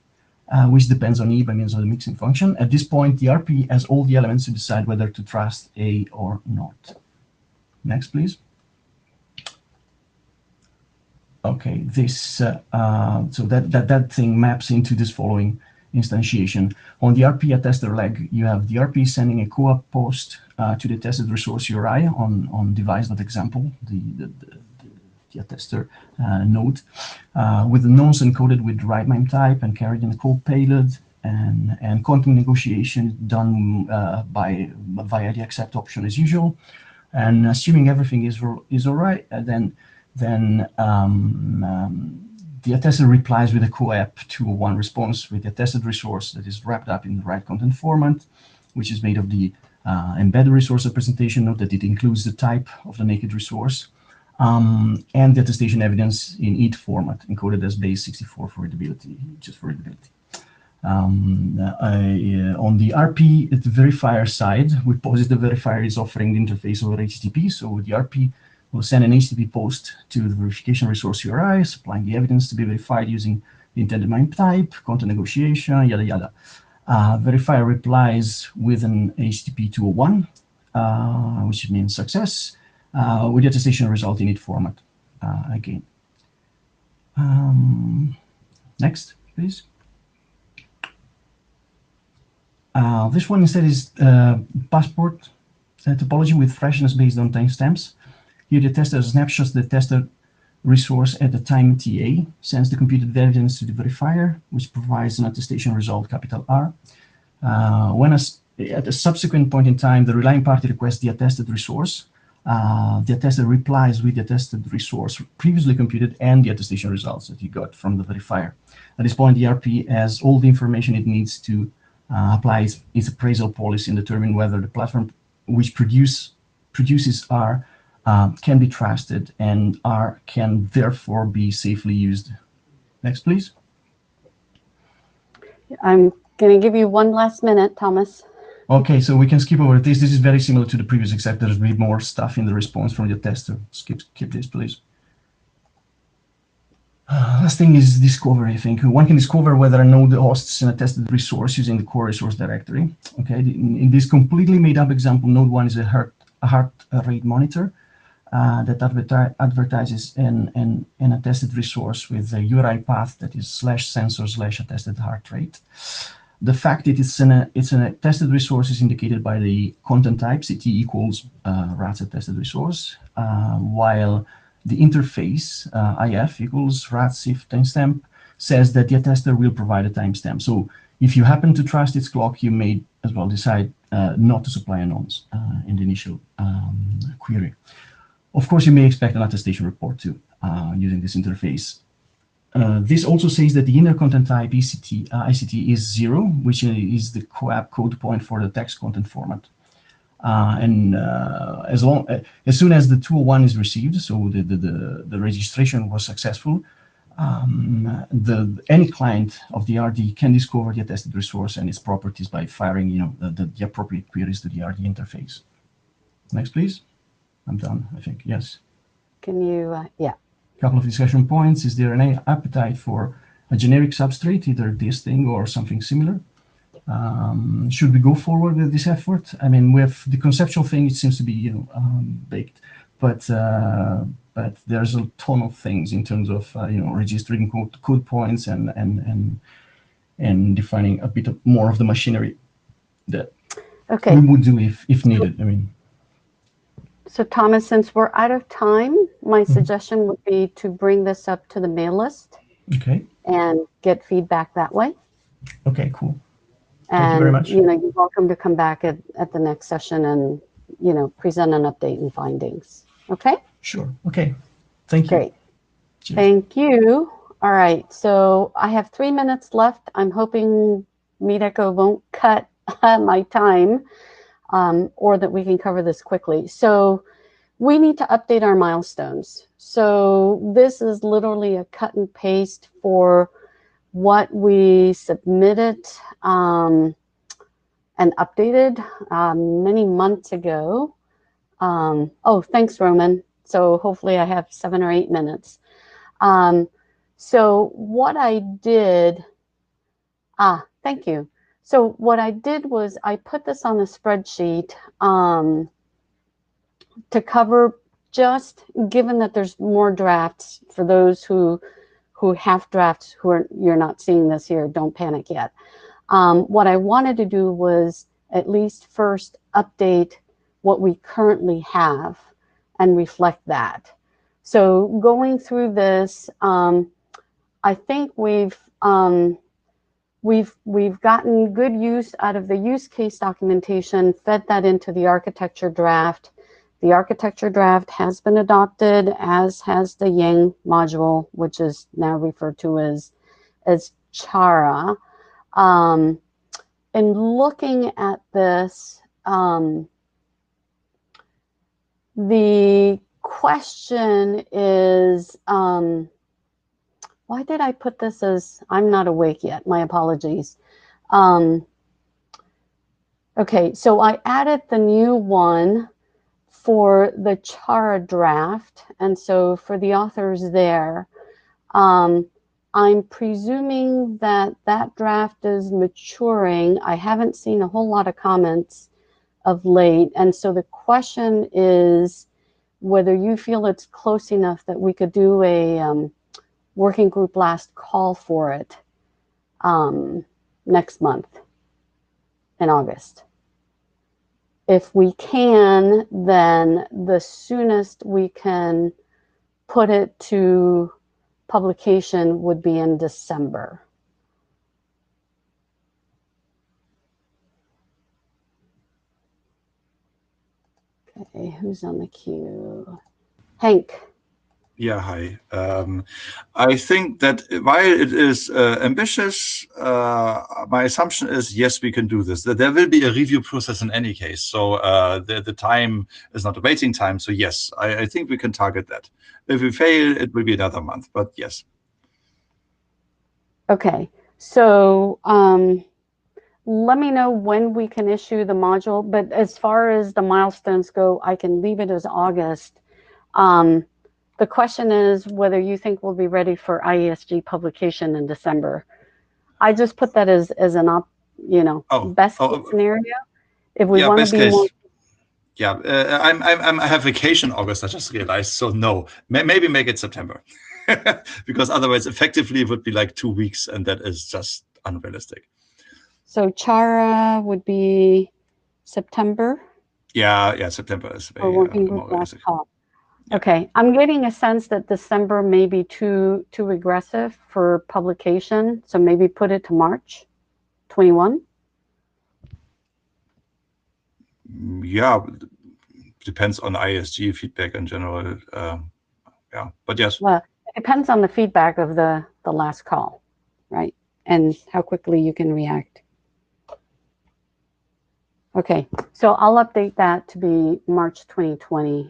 which depends on E by means of the mixing function. At this point, the RP has all the elements to decide whether to trust A or not. Next, please. Okay, this so that thing maps into this following instantiation. On the RP attester leg, you have the RP sending a co-op post to the attested resource URI on device.example, the attester node, with the nonce encoded with the right MIME type and carried in the code payload, and content negotiation done via the accept option as usual. And assuming everything is all right, then the attester replies with a co-app 201 response with the attested resource that is wrapped up in the right content format, which is made of the embedded resource representation. Note that it includes the type of the naked resource, and the attestation evidence in EAT format, encoded as base 64 for readability, just for readability. On the RP at the verifier side, we posit the verifier is offering the interface over HTTP. So the RP will send an HTTP post to the verification resource URI, supplying the evidence to be verified using the intended MIME type, content negotiation, yada, yada. Verifier replies with an HTTP 201, which means success, with the attestation result in its format again. Next, please. This one instead is passport topology with freshness based on timestamps. Here the tester snapshots the tester resource at the time TA, sends the computed evidence to the verifier, which provides an attestation result, capital R. At a subsequent point in time, the relying party requests the attested resource. The attester replies with the attested resource previously computed and the attestation results that you got from the verifier. At this point, the RP has all the information it needs to apply its appraisal policy and determine whether the platform which produces R can be trusted and R can therefore be safely used. Next, please. I'm going to give you one last minute, Thomas. Okay, so we can skip over this. This is very similar to the previous, except there's a bit more stuff in the response from the tester. Skip this, please. Last thing is discovery, I think. One can discover whether a node hosts an attested resource using the core resource directory. Okay, in this completely made up example, node 1 is a heart rate monitor that advertises an attested resource with a URI path that is /sensor/attested heart rate. The fact that it's an attested resource is indicated by the content type, CT equals RATS attested resource, while the interface, IF equals RATS if timestamp, says that the attester will provide a timestamp. So if you happen to trust its clock, you may as well decide not to supply a nonce in the initial query. Of course, you may expect an attestation report too using this interface. This also says that the inner content type ICT is 0, which is the COAP code point for the text content format. As soon as the 201 is received, so the registration was successful, any client of the RD can discover the attested resource and its properties by firing, the appropriate queries to the RD interface. Next, please. I'm done, I think. Yes. Can you? Yeah. Couple of discussion points. Is there an appetite for a generic substrate, either this thing or something similar? Should we go forward with this effort? I mean, with the conceptual thing, it seems to be baked, but there's a ton of things in terms of registering code points and defining a bit more of the machinery that we would do if needed. I mean. So Thomas, since we're out of time, my suggestion would be to bring this up to the mail list. Okay. And get feedback that way. Okay, cool. Thank you very much. You're welcome to come back at the next session and, present an update and findings. Okay? Sure. Okay. Thank you. Great. Cheers. Thank you. All right. So I have 3 minutes left. I'm hoping MeetEcho won't cut my time. Or that we can cover this quickly. So we need to update our milestones. So this is literally a cut and paste for what we submitted and updated many months ago. Oh, thanks, Roman. So hopefully I have 7 or 8 minutes. So what I did, thank you. So what I did was I put this on a spreadsheet to cover, just given that there's more drafts for those who have drafts you're not seeing this here, don't panic yet. What I wanted to do was at least first update what we currently have and reflect that. So going through this, I think we've gotten good use out of the use case documentation, fed that into the architecture draft. The architecture draft has been adopted, as has the Yang module, which is now referred to as Chara. In looking at this, the question is, why did I put this as, I'm not awake yet, my apologies. Okay, so I added the new one for the CHARA draft, and so for the authors there, I'm presuming that that draft is maturing. I haven't seen a whole lot of comments of late, and so the question is whether you feel it's close enough that we could do a working group last call for it next month in August. If we can, then the soonest we can put it to publication would be in December. Okay, who's on the queue? Hank. Yeah, hi. I think that while it is ambitious, my assumption is, yes, we can do this. That there will be a review process in any case. So the time is not a waiting time. So yes, I think we can target that. If we fail, it will be another month, but yes. Okay, so let me know when we can issue the module. But as far as the milestones go, I can leave it as August. The question is whether you think we'll be ready for IESG publication in December. I just put that as an best case scenario. If we want to be case. more. Yeah, I have vacation August. I just realized. So no, maybe make it September, because otherwise, effectively, it would be like 2 weeks, and that is just unrealistic. So CHARA would be September. Yeah, September is very working group last call. Okay, I'm getting a sense that December may be too aggressive for publication, so maybe put it to March 21. Yeah, depends on ISG feedback in general. Yeah, but yes. Well, it depends on the feedback of the last call, right? And how quickly you can react. Okay, so I'll update that to be March 2020.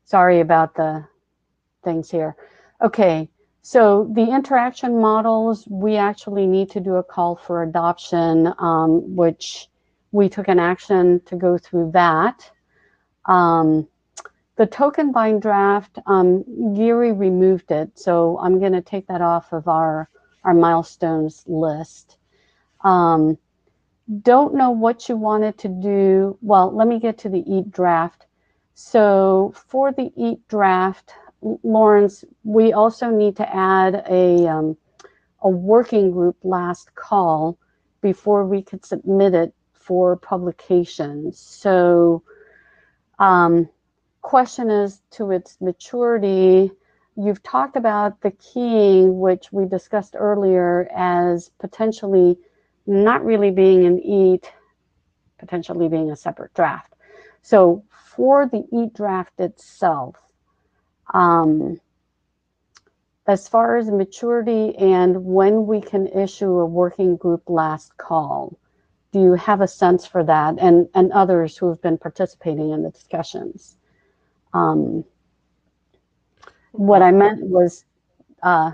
Sorry about the things here. Okay, so the interaction models, we actually need to do a call for adoption, which we took an action to go through that. The token bind draft, Geary removed it, so I'm going to take that off of our milestones list. Don't know what you wanted to do. Well, let me get to the EAT draft. So for the EAT draft, Lawrence, we also need to add a working group last call before we could submit it for publication. So question is to its maturity. You've talked about the keying, which we discussed earlier, as potentially not really being an EAT, potentially being a separate draft. So for the EAT draft itself, as far as maturity and when we can issue a working group last call, do you have a sense for that, and others who have been participating in the discussions? What I meant was, yeah,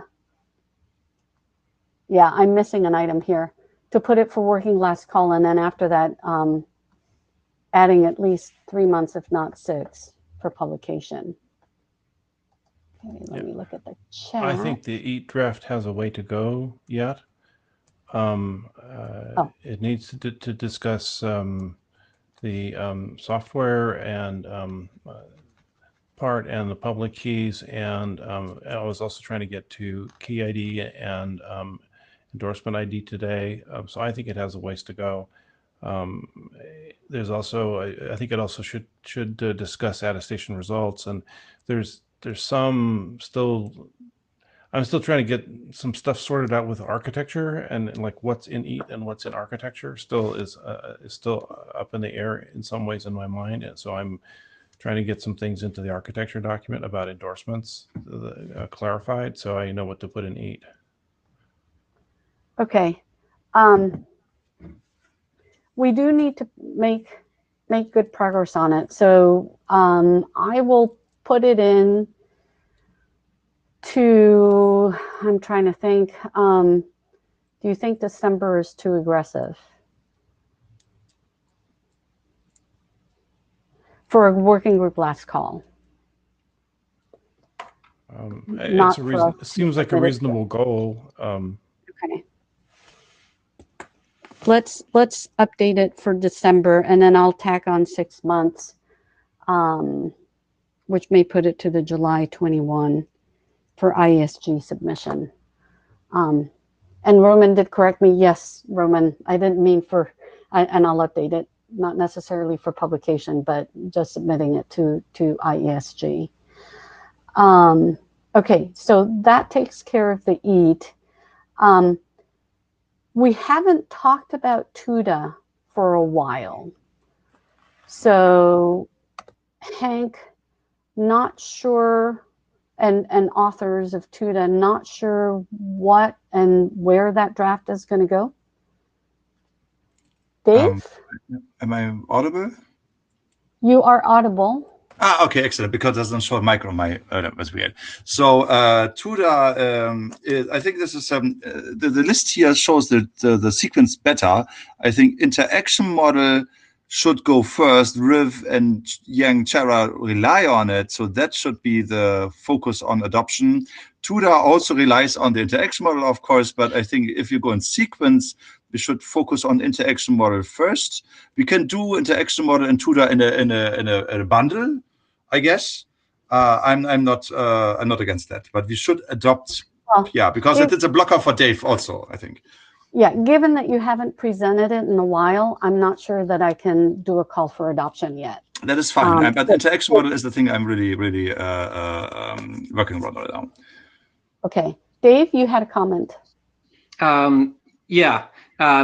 I'm missing an item here. To put it for working last call, and then after that, adding at least 3 months, if not 6, for publication. Okay, let me look at the chat. I think the EAT draft has a way to go yet. It needs to discuss the software and part and the public keys, and I was also trying to get to Key ID and endorsement ID today, so I think it has a ways to go. There's also, I think it also should discuss attestation results, and there's some still, I'm still trying to get some stuff sorted out with architecture, and like what's in EAT and what's in architecture still is still up in the air in some ways in my mind, and so I'm trying to get some things into the architecture document about endorsements clarified, so I know what to put in EAT. Okay. We do need to make good progress on it. So I will put it in to, I'm trying to think, do Do you think December is too aggressive for a working group last call? It seems like a reasonable goal. Okay. Let's update it for December, and then I'll tack on 6 months, which may put it to the July 21 for IESG submission. And Roman did correct me. Yes, Roman, I didn't mean and I'll update it, not necessarily for publication, but just submitting it to IESG. Okay, so that takes care of the EAT. We haven't talked about TUDA for a while. So Hank, not sure, and authors of TUDA, not sure what and where that draft is going to go. Dave? Am I audible? You are audible. Okay, excellent. Because there's no short mic on my, that was weird. So TUDA, I think this is the list here shows the sequence better. I think interaction model should go first. Riv and Yang Chara rely on it, so that should be the focus on adoption. TUDA also relies on the interaction model, of course, but I think if you go in sequence, we should focus on interaction model first. We can do interaction model and TUDA in a bundle, I guess. I'm not against that, but we should adopt. Well, yeah, because it's a blocker for Dave also, I think. Yeah, given that you haven't presented it in a while, I'm not sure that I can do a call for adoption yet. That is fine, but interaction model is the thing I'm really working on right now. Okay, Dave, you had a comment. Yeah.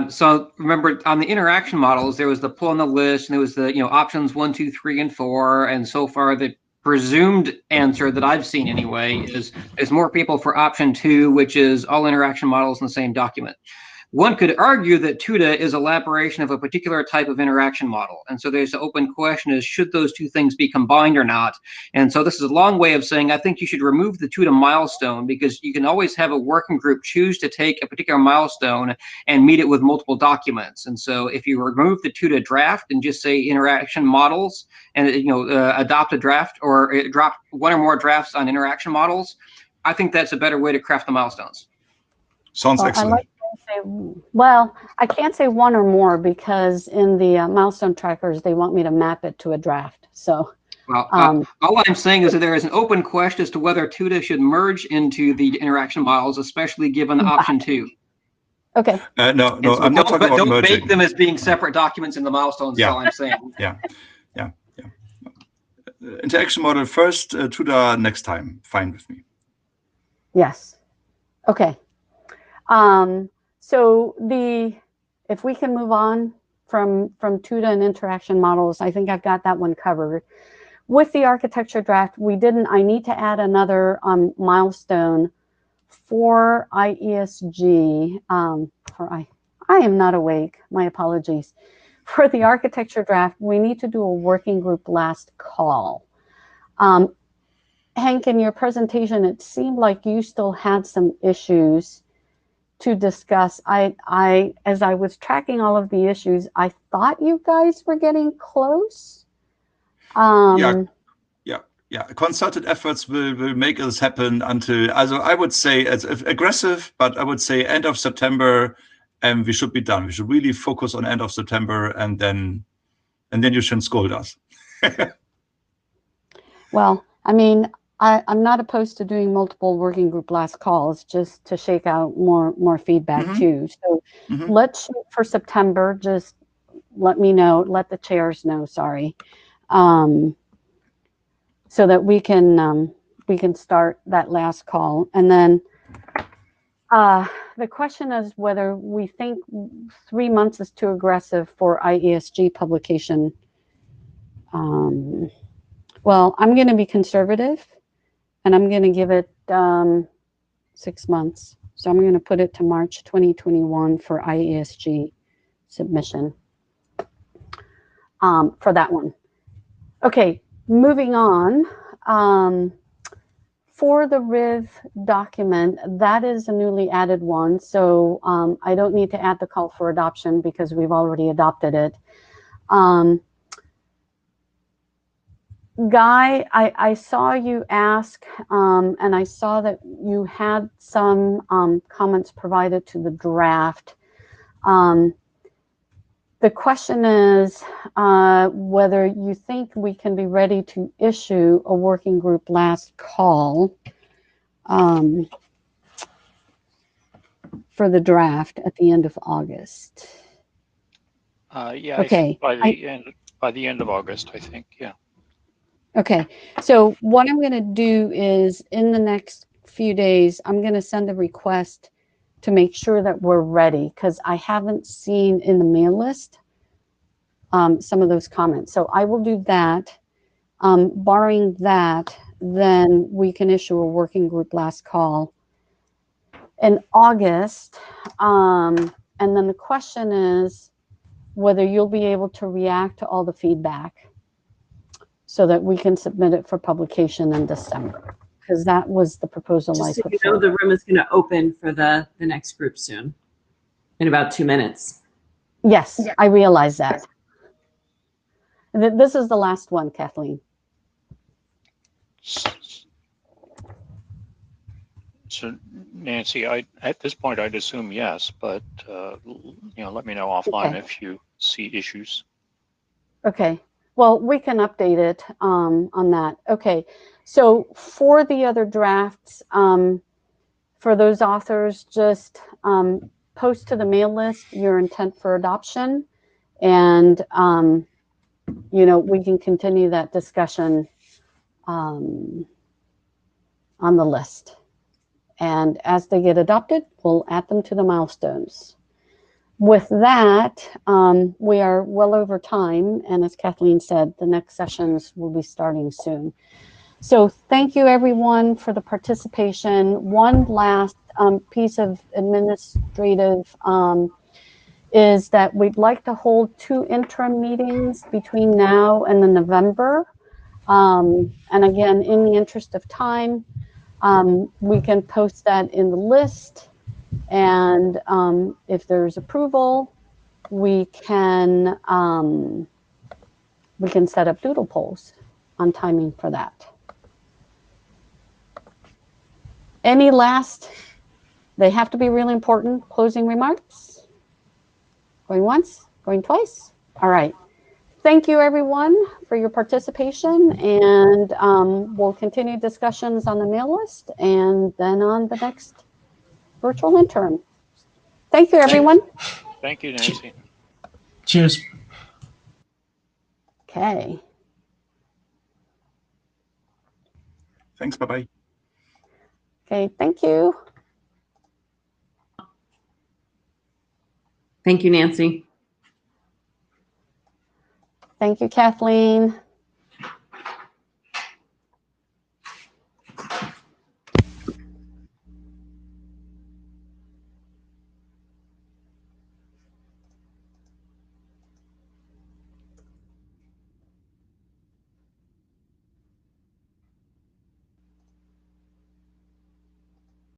So remember, on the interaction models, there was the pull on the list, and there was the options 1, 2, 3, and 4. And so far, the presumed answer that I've seen anyway is there's more people for option 2, which is all interaction models in the same document. One could argue that TUDA is elaboration of a particular type of interaction model. And so there's the open question is, should those two things be combined or not? And so this is a long way of saying, I think you should remove the TUDA milestone, because you can always have a working group choose to take a particular milestone and meet it with multiple documents. And so if you remove the TUDA draft and just say interaction models and adopt a draft or drop one or more drafts on interaction models, I think that's a better way to craft the milestones. Sounds excellent. Well, I can't say one or more, because in the milestone trackers, they want me to map it to a draft. So, well, all I'm saying is that there is an open question as to whether TUDA should merge into the interaction models, especially given option 2. Okay. No, so I'm not talking about don't merging. make them as being separate documents in the milestones. Yeah. Is all I'm saying. Yeah. Interaction model first, TUDA next time. Fine with me. Yes. Okay. So if we can move on from TUDA and interaction models, I think I've got that one covered. With the architecture draft, I need to add another milestone for IESG. I am not awake, my apologies. For the architecture draft, we need to do a working group last call. Hank, in your presentation, it seemed like you still had some issues to discuss. As I was tracking all of the issues, I thought you guys were getting close. Yeah. Concerted efforts will make this happen until, I would say it's aggressive, but I would say end of September, and we should be done. We should really focus on end of September, and then you shouldn't scold us. Well, I mean, I'm not opposed to doing multiple working group last calls, just to shake out more feedback too. So let's shoot for September. Just let me know, let the chairs know, sorry. So that we can start that last call. And then the question is whether we think 3 months is too aggressive for IESG publication. Well, I'm going to be conservative, and I'm going to give it 6 months. So I'm going to put it to March 2021 for IESG submission for that one. Okay, moving on. for the RIV document, that is a newly added one. So I don't need to add the call for adoption because we've already adopted it. Guy, I saw you ask, and I saw that you had some comments provided to the draft. The question is whether you think we can be ready to issue a working group last call for the draft at the end of August. Yeah, okay. By the end of August, I think, yeah. Okay, so what I'm going to do is in the next few days, I'm going to send a request to make sure that we're ready, because I haven't seen in the mail list some of those comments. So I will do that. Barring that, then we can issue a working group last call in August. And then the question is whether you'll be able to react to all the feedback so that we can submit it for publication in December, because that was the proposal I Just so put you know, forward. the room is going to open for the next group soon, in about 2 minutes. Yes, I realize that. This is the last one, Kathleen. So Nancy, at this point, I'd assume yes, but let me know offline Okay. if you see issues. Okay. Well, we can update it on that. Okay. So for the other drafts, for those authors, just post to the mail list your intent for adoption, and we can continue that discussion on the list. And as they get adopted, we'll add them to the milestones. With that, we are well over time. And as Kathleen said, the next sessions will be starting soon. So thank you, everyone, for the participation. One last piece of administrative is that we'd like to hold 2 interim meetings between now and the November. And again, in the interest of time, we can post that in the list. And if there's approval, we can set up doodle polls on timing for that. Any last, they have to be really important, closing remarks? Going once, going twice? All right. Thank you, everyone, for your participation, and we'll continue discussions on the mail list and then on the next virtual interim. Thank you, everyone. Thank you, Nancy. Cheers. Okay. Thanks. Bye-bye. Okay, thank you. Thank you, Nancy. Thank you, Kathleen.